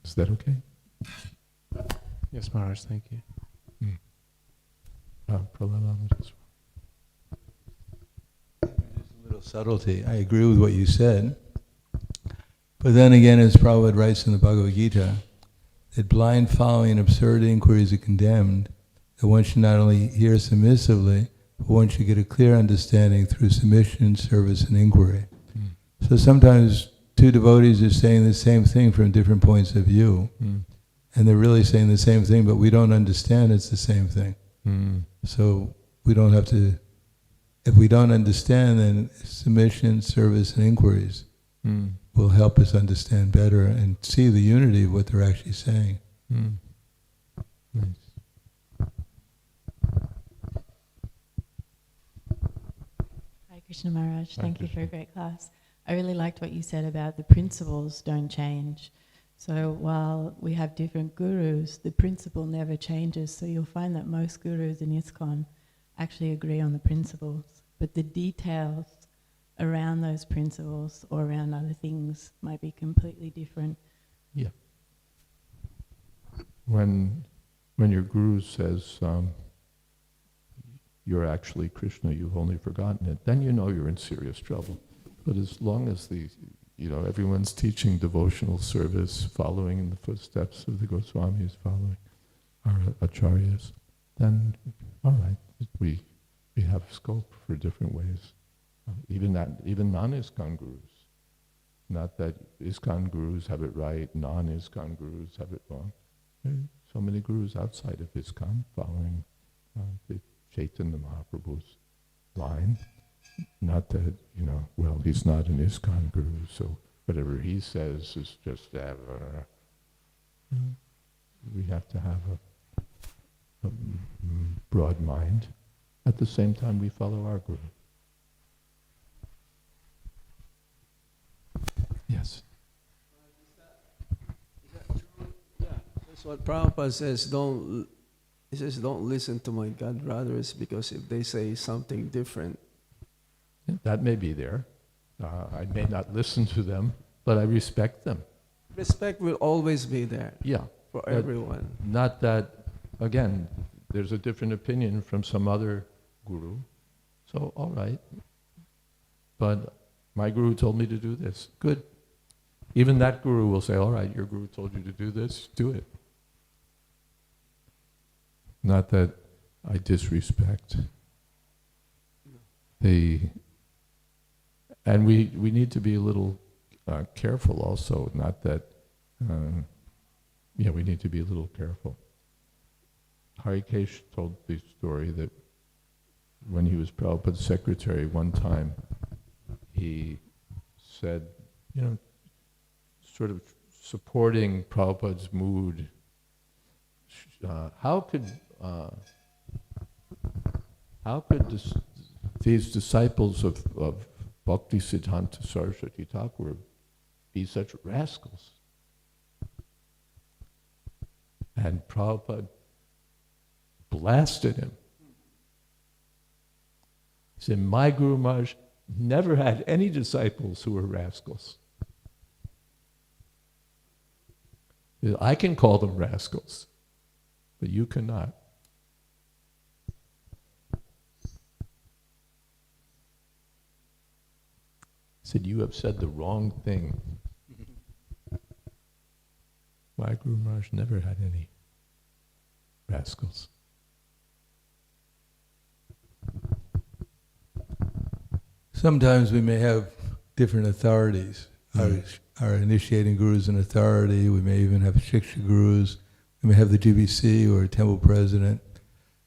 S5: Is that okay?
S10: Yes, Maharaj, thank you.
S5: Just
S11: a little subtlety. I agree with what you said. But then again, as Prabhupada writes in the Bhagavad Gita, that blind following and absurd inquiries are condemned, that one should not only hear submissively, but one should get a clear understanding through submission, service, and inquiry. So sometimes two devotees are saying the same thing from different points of view, and they're really saying the same thing, but we don't understand it's the same thing. So we don't have to, if we don't understand, then submission, service, and inquiries will help us understand better and see the unity of what they're actually saying.
S5: Nice.
S12: Hare Krishna Maharaj, thank you for a great class. I really liked what you said about the principles don't change. So while we have different gurus, the principle never changes. So you'll find that most gurus in ISKCON actually agree on the principles, but the details around those principles or around other things might be completely different.
S5: Yeah. When your guru says, you're actually Krishna, you've only forgotten it, then you know you're in serious trouble. But as long as everyone's teaching devotional service, following in the footsteps of the Goswamis, following our acharyas, then all right, we have scope for different ways. Even non-ISKCON gurus. Not that ISKCON gurus have it right, non-ISKCON gurus have it wrong. There are so many gurus outside of ISKCON following the Chaitanya Mahaprabhu's line. Not that, well, he's not an ISKCON guru, so whatever he says is just we have to have a broad mind. At the same time, we follow our guru. Yes.
S7: That's what Prabhupada says. He says, don't listen to my God brothers, because if they say something different,
S5: that may be there. I may not listen to them, but I respect them.
S7: Respect will always be there.
S5: Yeah.
S7: For everyone.
S5: Not that, again, there's a different opinion from some other guru. So, all right. But my guru told me to do this. Good. Even that guru will say, all right, your guru told you to do this, do it. Not that I disrespect And we need to be a little careful also, not that, we need to be a little careful. Harikesh told the story that when he was Prabhupada's secretary one time, he said, sort of supporting Prabhupada's mood, how could these disciples of Bhakti Siddhanta Saraswati Thakur be such rascals? And Prabhupada blasted him. He said, my Guru Maharaj never had any disciples who were rascals. He said, I can call them rascals, but you cannot. He said, you have said the wrong thing. My Guru Maharaj never had any rascals.
S11: Sometimes we may have different authorities. Our initiating guru is an authority. We may even have Shiksha gurus. We may have the GBC or a temple president.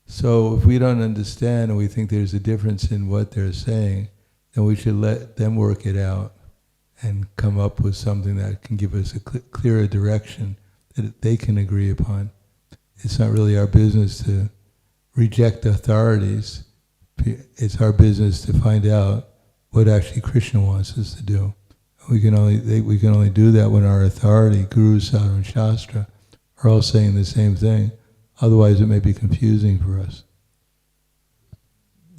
S11: So if we don't understand and we think there's a difference in what they're saying, then we should let them work it out and come up with something that can give us a clearer direction that they can agree upon. It's not really our business to reject authorities. It's our business to find out what actually Krishna wants us to do. We can only do that when our authority, Guru, Sadhguru, and Shastra, are all saying the same thing. Otherwise, it may be confusing for us.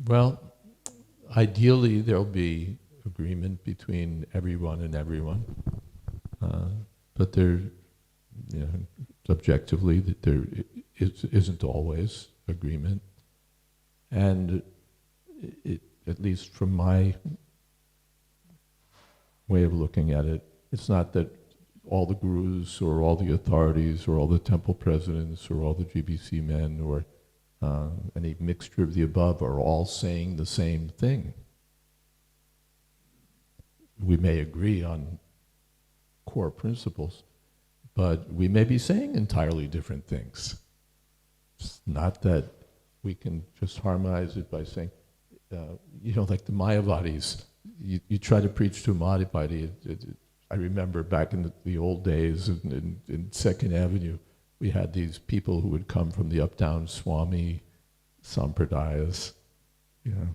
S5: Well, ideally, there'll be agreement between everyone and everyone, but there, subjectively, that there isn't always agreement, and at least from my way of looking at it, it's not that all the gurus or all the authorities or all the temple presidents or all the GBC men or any mixture of the above are all saying the same thing. We may agree on core principles, but we may be saying entirely different things. It's not that we can just harmonize it by saying, like the Mayavadis, you try to preach to a Mayavadi. I remember back in the old days in 2nd Avenue, we had these people who would come from the up-down Swami Sampradayas,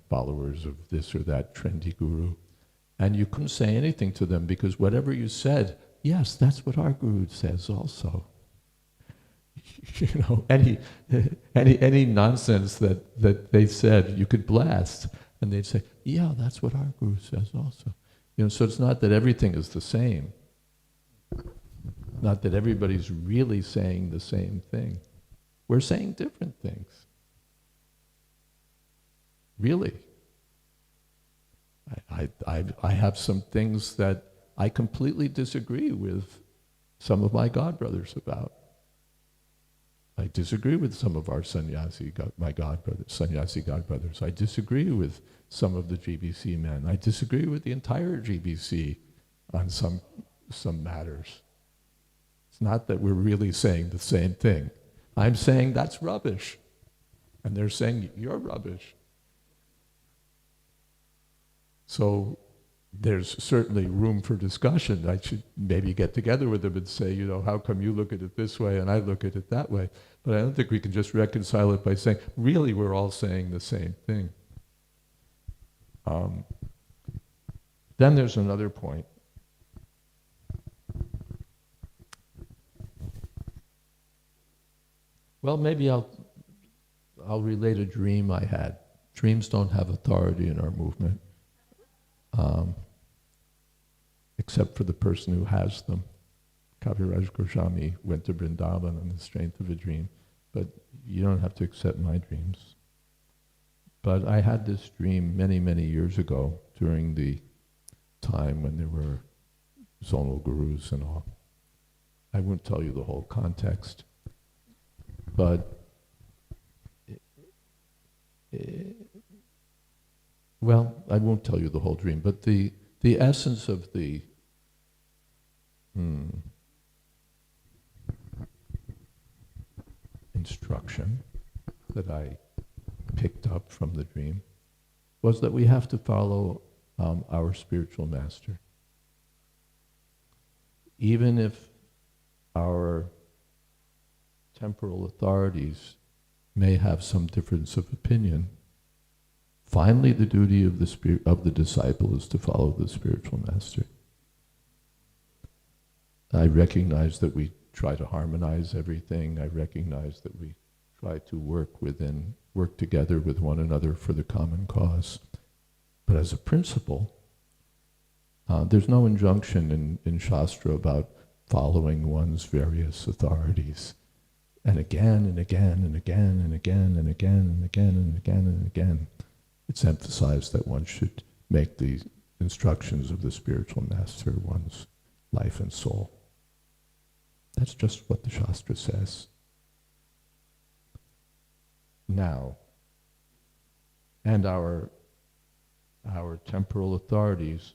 S5: followers of this or that trendy guru. And you couldn't say anything to them because whatever you said, yes, that's what our guru says also. Any nonsense that they said, you could blast. And they'd say, yeah, that's what our guru says also. So it's not that everything is the same. Not that everybody's really saying the same thing. We're saying different things. Really. I have some things that I completely disagree with some of my godbrothers about. I disagree with some of our sannyasi godbrothers. I disagree with some of the GBC men. I disagree with the entire GBC on some matters. It's not that we're really saying the same thing. I'm saying that's rubbish. And they're saying, you're rubbish. So there's certainly room for discussion. I should maybe get together with them and say, how come you look at it this way and I look at it that way? But I don't think we can just reconcile it by saying, really, we're all saying the same thing. Then there's another point. Well, maybe I'll relate a dream I had. Dreams don't have authority in our movement. Except for the person who has them. Kaviraj Goswami went to Vrindavan on the strength of a dream, but you don't have to accept my dreams. But I had this dream many, many years ago during the time when there were zonal gurus and all. I won't tell you the whole context, but Well, I won't tell you the whole dream, but the essence of the instruction that I picked up from the dream was that we have to follow our spiritual master. Even if our temporal authorities may have some difference of opinion, finally the duty of the disciple is to follow the spiritual master. I recognize that we try to harmonize everything. I recognize that we try to work together with one another for the common cause. But as a principle, there's no injunction in Shastra about following one's various authorities. And again and again and again and again and again and again and again and again, it's emphasized that one should make the instructions of the spiritual master one's life and soul. That's just what the Shastra says. Now, and our temporal authorities,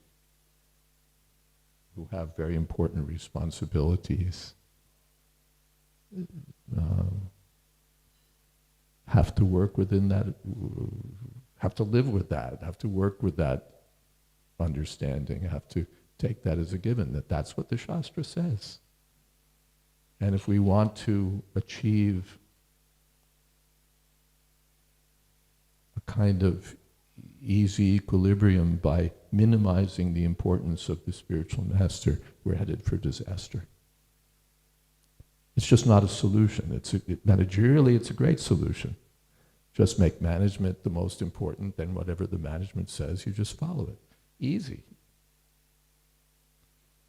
S5: who have very important responsibilities, have to work within that, have to live with that, have to work with that understanding, have to take that as a given, that that's what the Shastra says. And if we want to achieve a kind of easy equilibrium by minimizing the importance of the spiritual master, we're headed for disaster. It's just not a solution. Managerially, it's a great solution. Just make management the most important, then whatever the management says, you just follow it. Easy.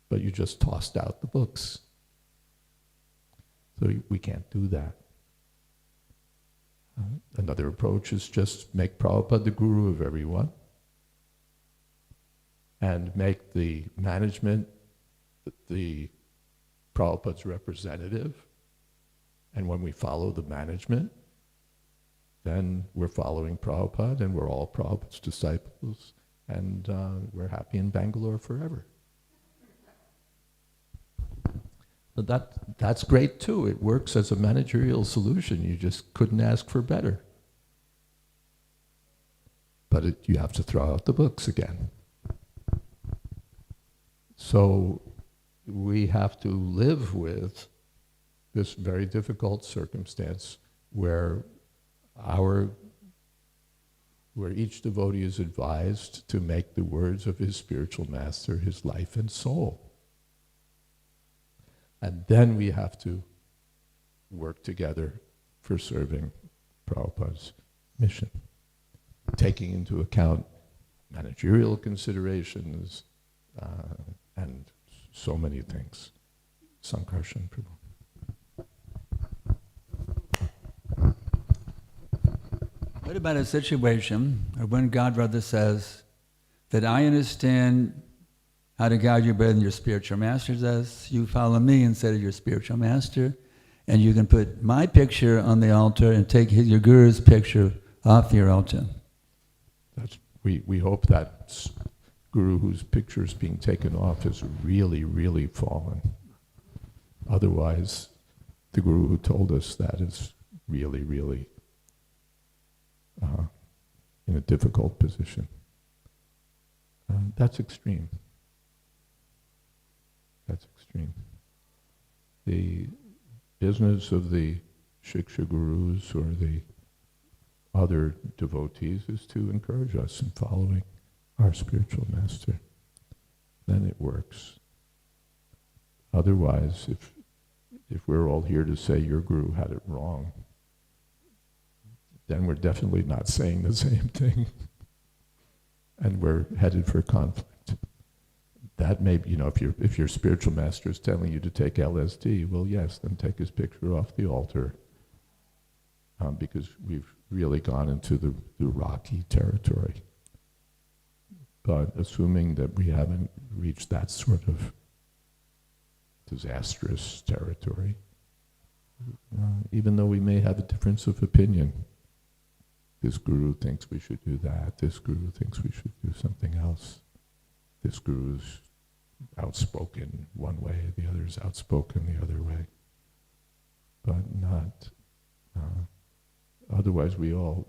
S5: But you just tossed out the books. So we can't do that. Another approach is just make Prabhupada the guru of everyone and make the management the Prabhupada's representative. And when we follow the management, then we're following Prabhupada and we're all Prabhupada's disciples and we're happy in Bangalore forever. But that's great too. It works as a managerial solution. You just couldn't ask for better. But you have to throw out the books again. So we have to live with this very difficult circumstance where each devotee is advised to make the words of his spiritual master his life and soul. And then we have to work together for serving Prabhupada's mission, taking into account managerial considerations and so many things. Sankarshan Prabhu.
S13: What about a situation when Godbrother says that I understand how to guide you better than your spiritual master does? You follow me instead of your spiritual master, and you can put my picture on the altar and take your guru's picture off your altar.
S5: We hope that guru whose picture is being taken off is really, really fallen. Otherwise, the guru who told us that is really, really in a difficult position. That's extreme. That's extreme. The business of the Shiksha gurus or the other devotees is to encourage us in following our spiritual master. Then it works. Otherwise, if we're all here to say your guru had it wrong, then we're definitely not saying the same thing. And we're headed for conflict. That may be, if your spiritual master is telling you to take LSD, well, yes, then take his picture off the altar, because we've really gone into the rocky territory. But assuming that we haven't reached that sort of disastrous territory, even though we may have a difference of opinion, This guru thinks we should do that. This guru thinks we should do something else. This guru's outspoken one way, the other's outspoken the other way. But not, otherwise to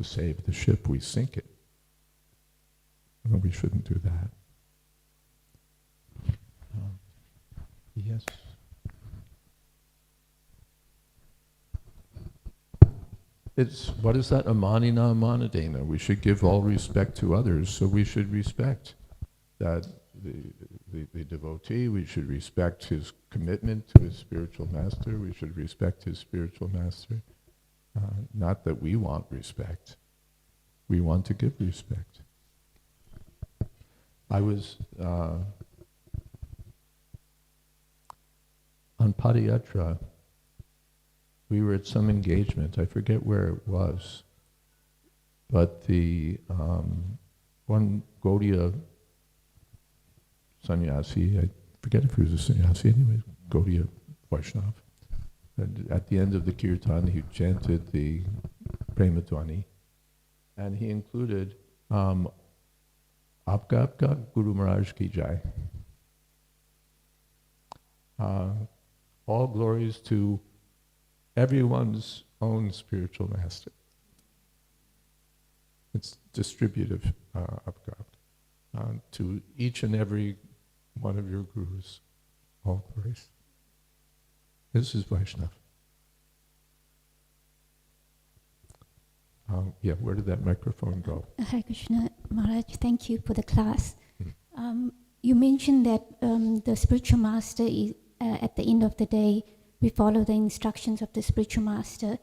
S5: save the ship, we sink it. No, we shouldn't do that. Yes. What is that? Amanina amanadena. We should give all respect to others, so we should respect that the devotee, we should respect his commitment to his spiritual master, we should respect his spiritual master. Not that we want respect, we want to give respect. I was on Padayatra. We were at some engagement, I forget where it was, but the one Gaudiya sannyasi, I forget if he was a sannyasi anyway, Gaudiya Vaishnava. And at the end of the kirtan, he chanted the Premadhvani, and he included Apka Apka Guru Maharaj Ki Jai. All glories to everyone's own spiritual master. It's distributive, to each and every one of your gurus. All glories. This is Vaishnava. Yeah, where did that microphone go?
S14: Hare Krishna, Maharaj, thank you for the class. You mentioned that the spiritual master is, at the end of the day, we follow the instructions of the spiritual master.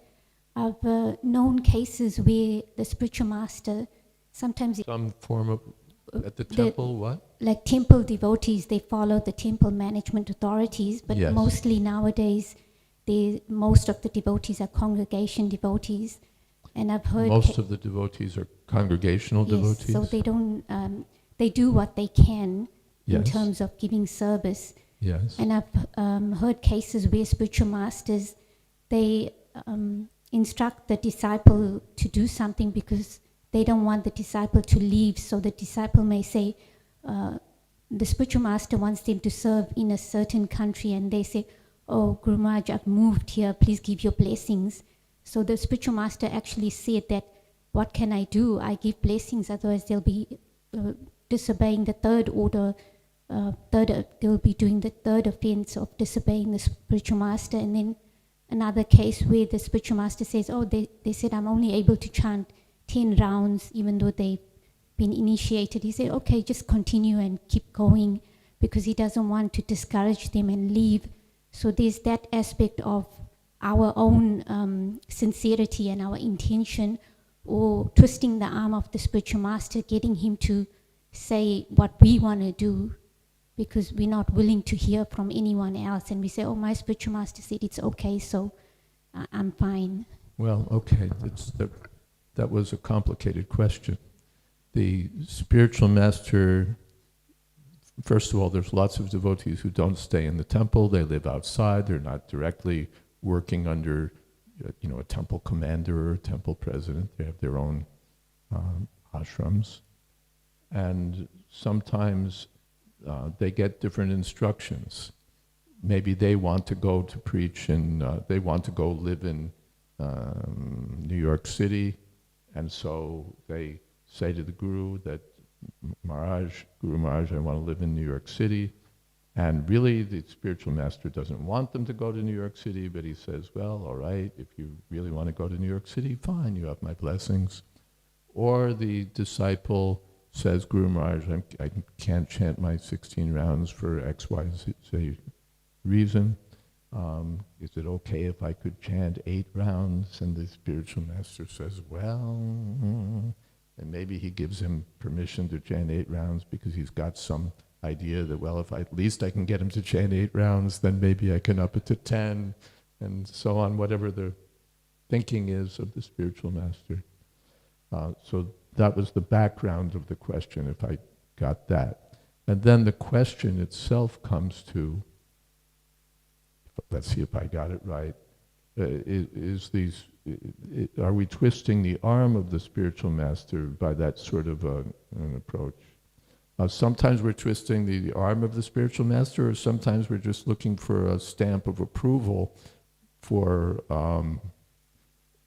S14: I've known cases where the spiritual master sometimes...
S5: Some form of, at the temple, what?
S14: Like temple devotees, they follow the temple management authorities, but
S5: yes.
S14: Mostly nowadays, most of the devotees are congregation devotees. And I've heard...
S5: Most of the devotees are congregational devotees?
S14: So they don't... they do what they can in terms of giving service.
S5: Yes.
S14: And I've heard cases where spiritual masters, they instruct the disciple to do something because they don't want the disciple to leave. So the disciple may say, the spiritual master wants them to serve in a certain country, and they say, oh, Guru Maharaj, I've moved here, please give your blessings. So the spiritual master actually said that, what can I do? I give blessings, otherwise they'll be disobeying the third order. They'll be doing the third offense of disobeying the spiritual master. And then another case where the spiritual master says, oh, they said I'm only able to chant 10 rounds even though they've been initiated. He said, okay, just continue and keep going, because he doesn't want to discourage them and leave. So there's that aspect of our own sincerity and our intention, or twisting the arm of the spiritual master, getting him to say what we want to do, because we're not willing to hear from anyone else, and we say, oh, my spiritual master said it's okay, so I'm fine.
S5: Well, okay, that was a complicated question. The spiritual master, first of all, there's lots of devotees who don't stay in the temple, they live outside, they're not directly working under a temple commander or a temple president, they have their own ashrams. And sometimes they get different instructions. Maybe they want to go to preach they want to go live in New York City, and so they say to the Guru that, Guru Maharaj, I want to live in New York City. And really the spiritual master doesn't want them to go to New York City, but he says, well, all right, if you really want to go to New York City, fine, you have my blessings. Or the disciple says, Guru Maharaj, I can't chant my 16 rounds for X, Y, Z reason. Is it okay if I could chant 8 rounds? And the spiritual master says, well, and maybe he gives him permission to chant 8 rounds because he's got some idea that, well, if at least I can get him to chant 8 rounds, then maybe I can up it to 10, and so on, whatever the thinking is of the spiritual master. So that was the background of the question, if I got that. And then the question itself comes to, let's see if I got it right, are we twisting the arm of the spiritual master by that sort of an approach? Sometimes we're twisting the arm of the spiritual master, or sometimes we're just looking for a stamp of approval for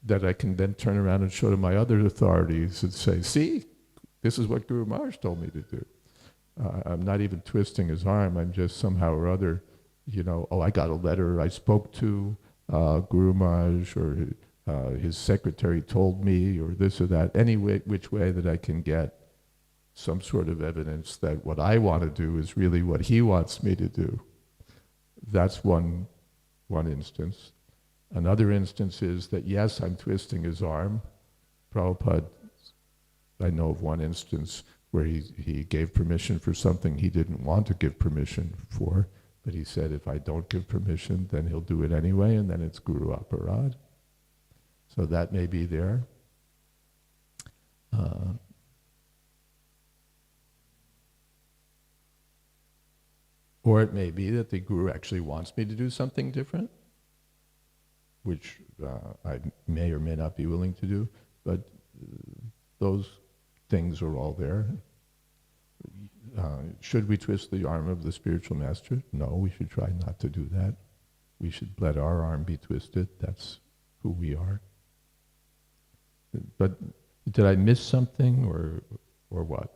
S5: that I can then turn around and show to my other authorities and say, see, this is what Guru Maharaj told me to do. I'm not even twisting his arm, I'm just somehow or other, I got a letter, I spoke to Guru Maharaj, or his secretary told me, or this or that, any which way that I can get some sort of evidence that what I want to do is really what he wants me to do. That's one instance. Another instance is that, yes, I'm twisting his arm. Prabhupada, I know of one instance where he gave permission for something he didn't want to give permission for, but he said, if I don't give permission, then he'll do it anyway, and then it's Guru Aparad. So that may be there. Or it may be that the Guru actually wants me to do something different, which I may or may not be willing to do, but those things are all there. Should we twist the arm of the spiritual master? No, we should try not to do that. We should let our arm be twisted. That's who we are. But did I miss something, or what?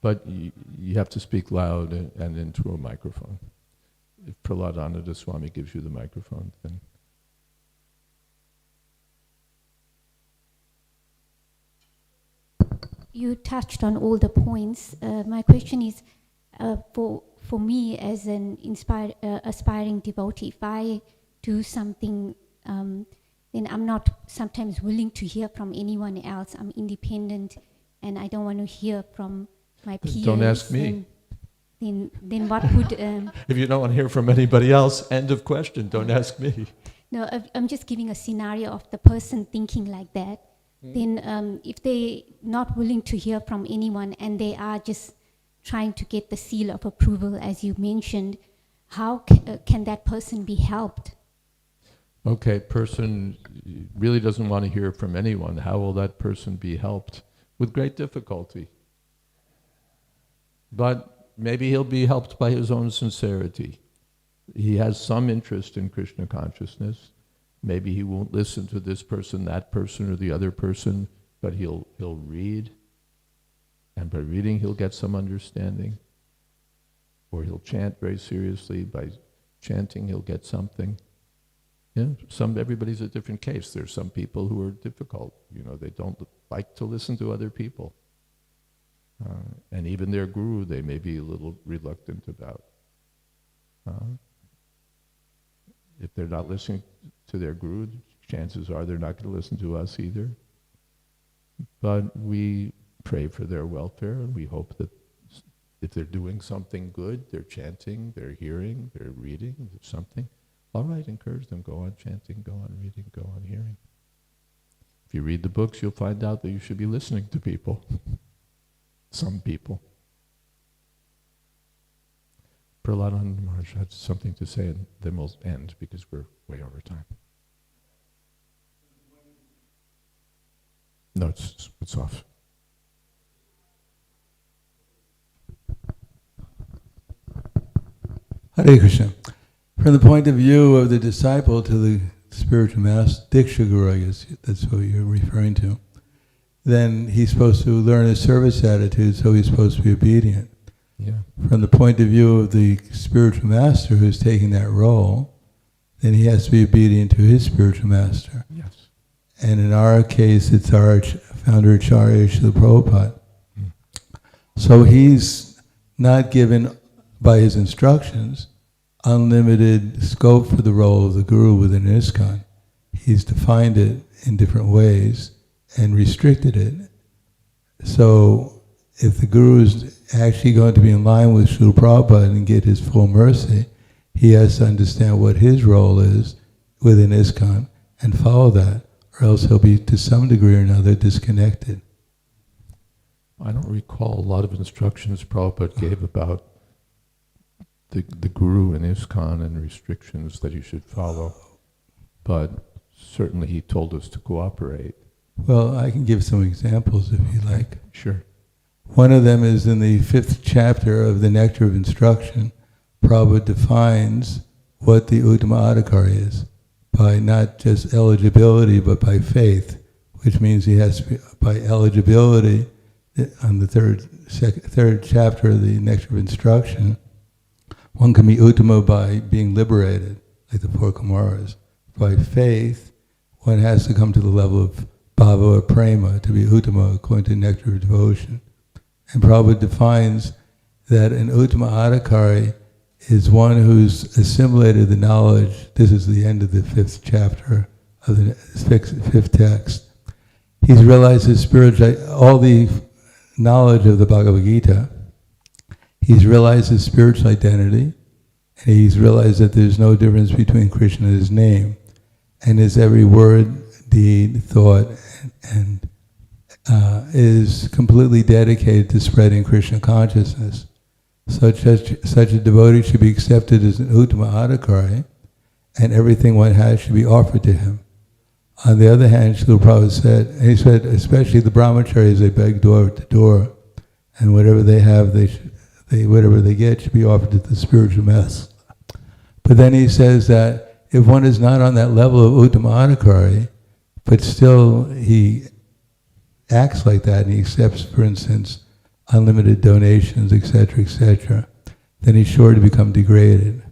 S5: But you have to speak loud and into a microphone. If Praladhananda Swami gives you the microphone, then...
S14: You touched on all the points. My question is, for me as an aspiring devotee, if I do something, then I'm not sometimes willing to hear from anyone else. I'm independent, and I don't want to hear from my peers.
S5: Don't ask me.
S14: Then what would...
S5: if you don't want to hear from anybody else, end of question, don't ask me.
S14: No, I'm just giving a scenario of the person thinking like that. Then if they're not willing to hear from anyone and they are just trying to get the seal of approval, as you mentioned, how can that person be helped?
S5: Okay, person really doesn't want to hear from anyone. How will that person be helped? With great difficulty. But maybe he'll be helped by his own sincerity. He has some interest in Krishna consciousness. Maybe he won't listen to this person, that person, or the other person, but he'll read. And by reading, he'll get some understanding. Or he'll chant very seriously. By chanting, he'll get something. Yeah, everybody's a different case. There's some people who are difficult. They don't like to listen to other people. And even their guru, they may be a little reluctant about. If they're not listening to their guru, chances are they're not going to listen to us either. But we pray for their welfare, and we hope that if they're doing something good, they're chanting, they're hearing, they're reading, there's something, all right, encourage them, go on chanting, go on reading, go on hearing. If you read the books, you'll find out that you should be listening to people. Some people. Praladhananda Maharaj had something to say, and then we'll end because we're way over time. No, it's off.
S11: Hare Krishna. From the point of view of the disciple to the spiritual master, Diksha Guru, I guess that's what you're referring to, then he's supposed to learn a service attitude, so he's supposed to be obedient.
S5: Yeah.
S11: From the point of view of the spiritual master who's taking that role, then he has to be obedient to his spiritual master.
S5: Yes.
S11: And in our case, it's our founder Acharya Srila Prabhupada. So he's not given, by his instructions, unlimited scope for the role of the guru within ISKCON. He's defined it in different ways and restricted it. So if the guru is actually going to be in line with Srila Prabhupada and get his full mercy, he has to understand what his role is within ISKCON and follow that, or else he'll be to some degree or another disconnected.
S5: I don't recall a lot of instructions Prabhupada gave about the guru and ISKCON and restrictions that you should follow, but certainly he told us to cooperate.
S11: Well, I can give some examples if you like.
S5: Sure.
S11: One of them is in the 5th chapter of the Nectar of Instruction. Prabhupada defines what the Uttama Adhikari is by not just eligibility but by faith, which means he has to be by eligibility on the third chapter of the Nectar of Instruction. One can be Uttama by being liberated, like the 4 Kumaras. By faith, one has to come to the level of bhava or prema to be Uttama according to Nectar of Devotion. And Prabhupada defines that an Uttama Adhikari is one who's assimilated the knowledge. This is the end of the 5th chapter of the 5th text. He's realized his spiritual, all the knowledge of the Bhagavad Gita. He's realized his spiritual identity, and he's realized that there's no difference between Krishna and his name, and his every word, deed, thought, and is completely dedicated to spreading Krishna consciousness. Such a devotee should be accepted as an Uttama Adhikari, and everything one has should be offered to him. On the other hand, Srila Prabhupada said, and he said, especially the brahmacharis, they beg door to door, and whatever they have, whatever they get should be offered to the spiritual master. But then he says that if one is not on that level of Uttama Adhikari, but still he acts like that and he accepts, for instance, unlimited donations, etc., then he's sure to become degraded.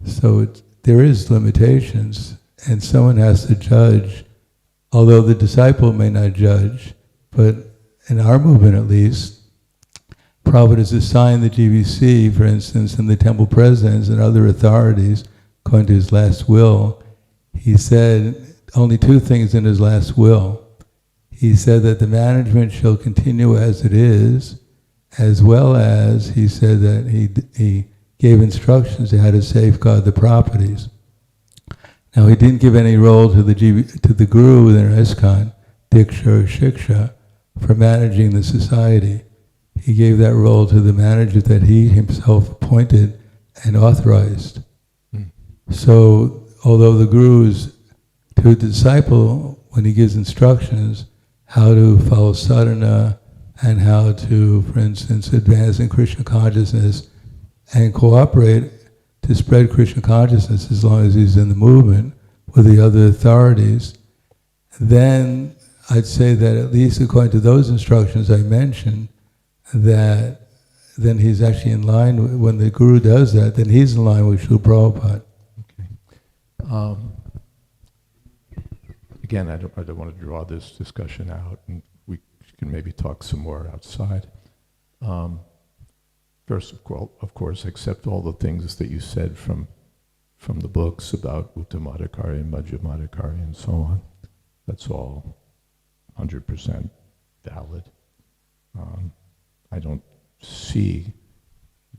S11: So there is limitations, and someone has to judge, although the disciple may not judge, but in our movement at least, Prabhupada has assigned the GBC, for instance, and the temple presidents and other authorities, according to his last will. He said only 2 things in his last will. He said that the management shall continue as it is, as well as he said that he gave instructions to how to safeguard the properties. Now he didn't give any role to the guru within ISKCON, Diksha or Shiksha, for managing the society. He gave that role to the manager that he himself appointed and authorized. So although the guru is to a disciple, when he gives instructions, how to follow sadhana and how to, for instance, advance in Krishna consciousness and cooperate to spread Krishna consciousness as long as he's in the movement with the other authorities, then I'd say that at least according to those instructions I mentioned, that then he's actually in line, when the guru does that, then he's in line with Srila Prabhupada.
S5: Okay. Again, I don't want to draw this discussion out, and we can maybe talk some more outside. First, of course, accept all the things that you said from the books about Uttama Adhikari and Madhyama Adhikari and so on. That's all 100% valid. I don't see,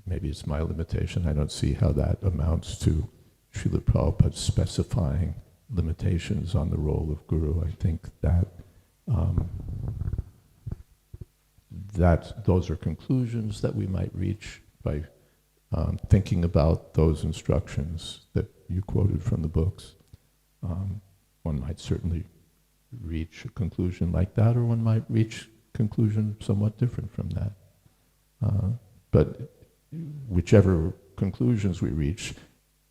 S5: maybe it's my limitation, I don't see how that amounts to Srila Prabhupada specifying limitations on the role of guru. I think that those are conclusions that we might reach by thinking about those instructions that you quoted from the books. One might certainly reach a conclusion like that, or one might reach a conclusion somewhat different from that. But whichever conclusions we reach,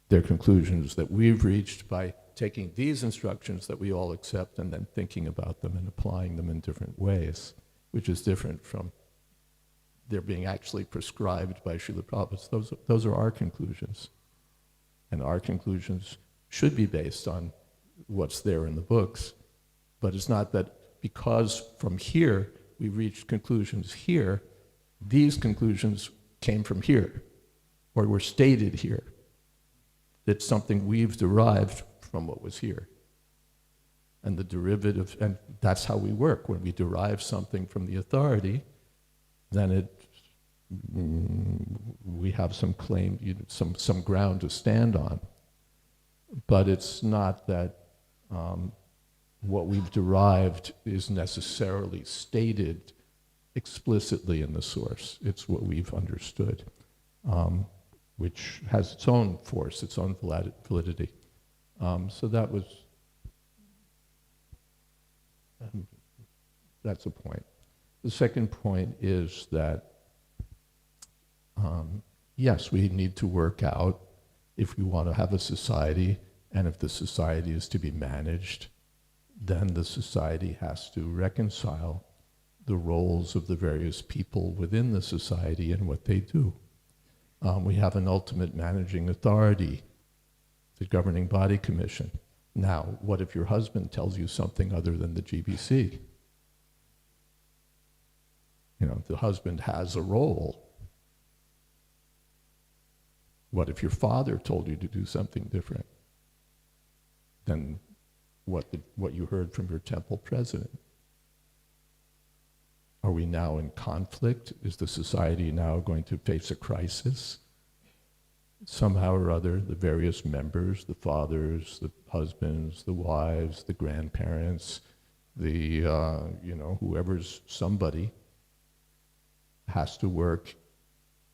S5: they're conclusions that we've reached by taking these instructions that we all accept and then thinking about them and applying them in different ways, which is different from they're being actually prescribed by Srila Prabhupada. Those are our conclusions. And our conclusions should be based on what's there in the books. But it's not that because from here we reached conclusions here, these conclusions came from here, or were stated here. It's something we've derived from what was here. And the derivative, and that's how we work. When we derive something from the authority, then we have some claim, some ground to stand on. But it's not that what we've derived is necessarily stated explicitly in the source. It's what we've understood. which has its own force, its own validity. So that was, that's a point. The second point is that, yes, we need to work out if we want to have a society, and if the society is to be managed, then the society has to reconcile the roles of the various people within the society and what they do. We have an ultimate managing authority, the governing body commission. Now, what if your husband tells you something other than the GBC? You know, the husband has a role. What if your father told you to do something different than what you heard from your temple president? Are we now in conflict? Is the society now going to face a crisis? Somehow or other, the various members, the fathers, the husbands, the wives, the grandparents, the, whoever's somebody has to work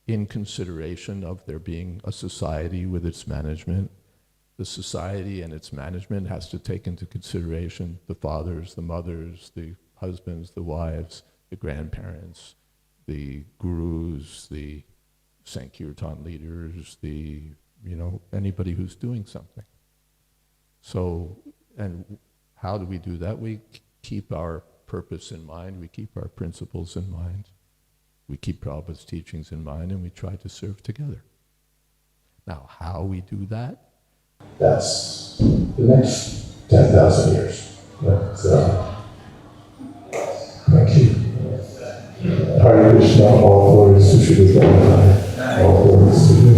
S5: in consideration of there being a society with its management. The society and its management has to take into consideration the fathers, the mothers, the husbands, the wives, the grandparents, the gurus, the Sankirtan leaders, anybody who's doing something. So, and how do we do that? We keep our purpose in mind, we keep our principles in mind, we keep Prabhupada's teachings in mind, and we try to serve together. Now, how we do that?
S4: That's the next 10,000 years. Yeah, so, thank you. Hare Krishna, all glories to Srila Govardhana, all glories to you.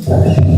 S4: Thank you.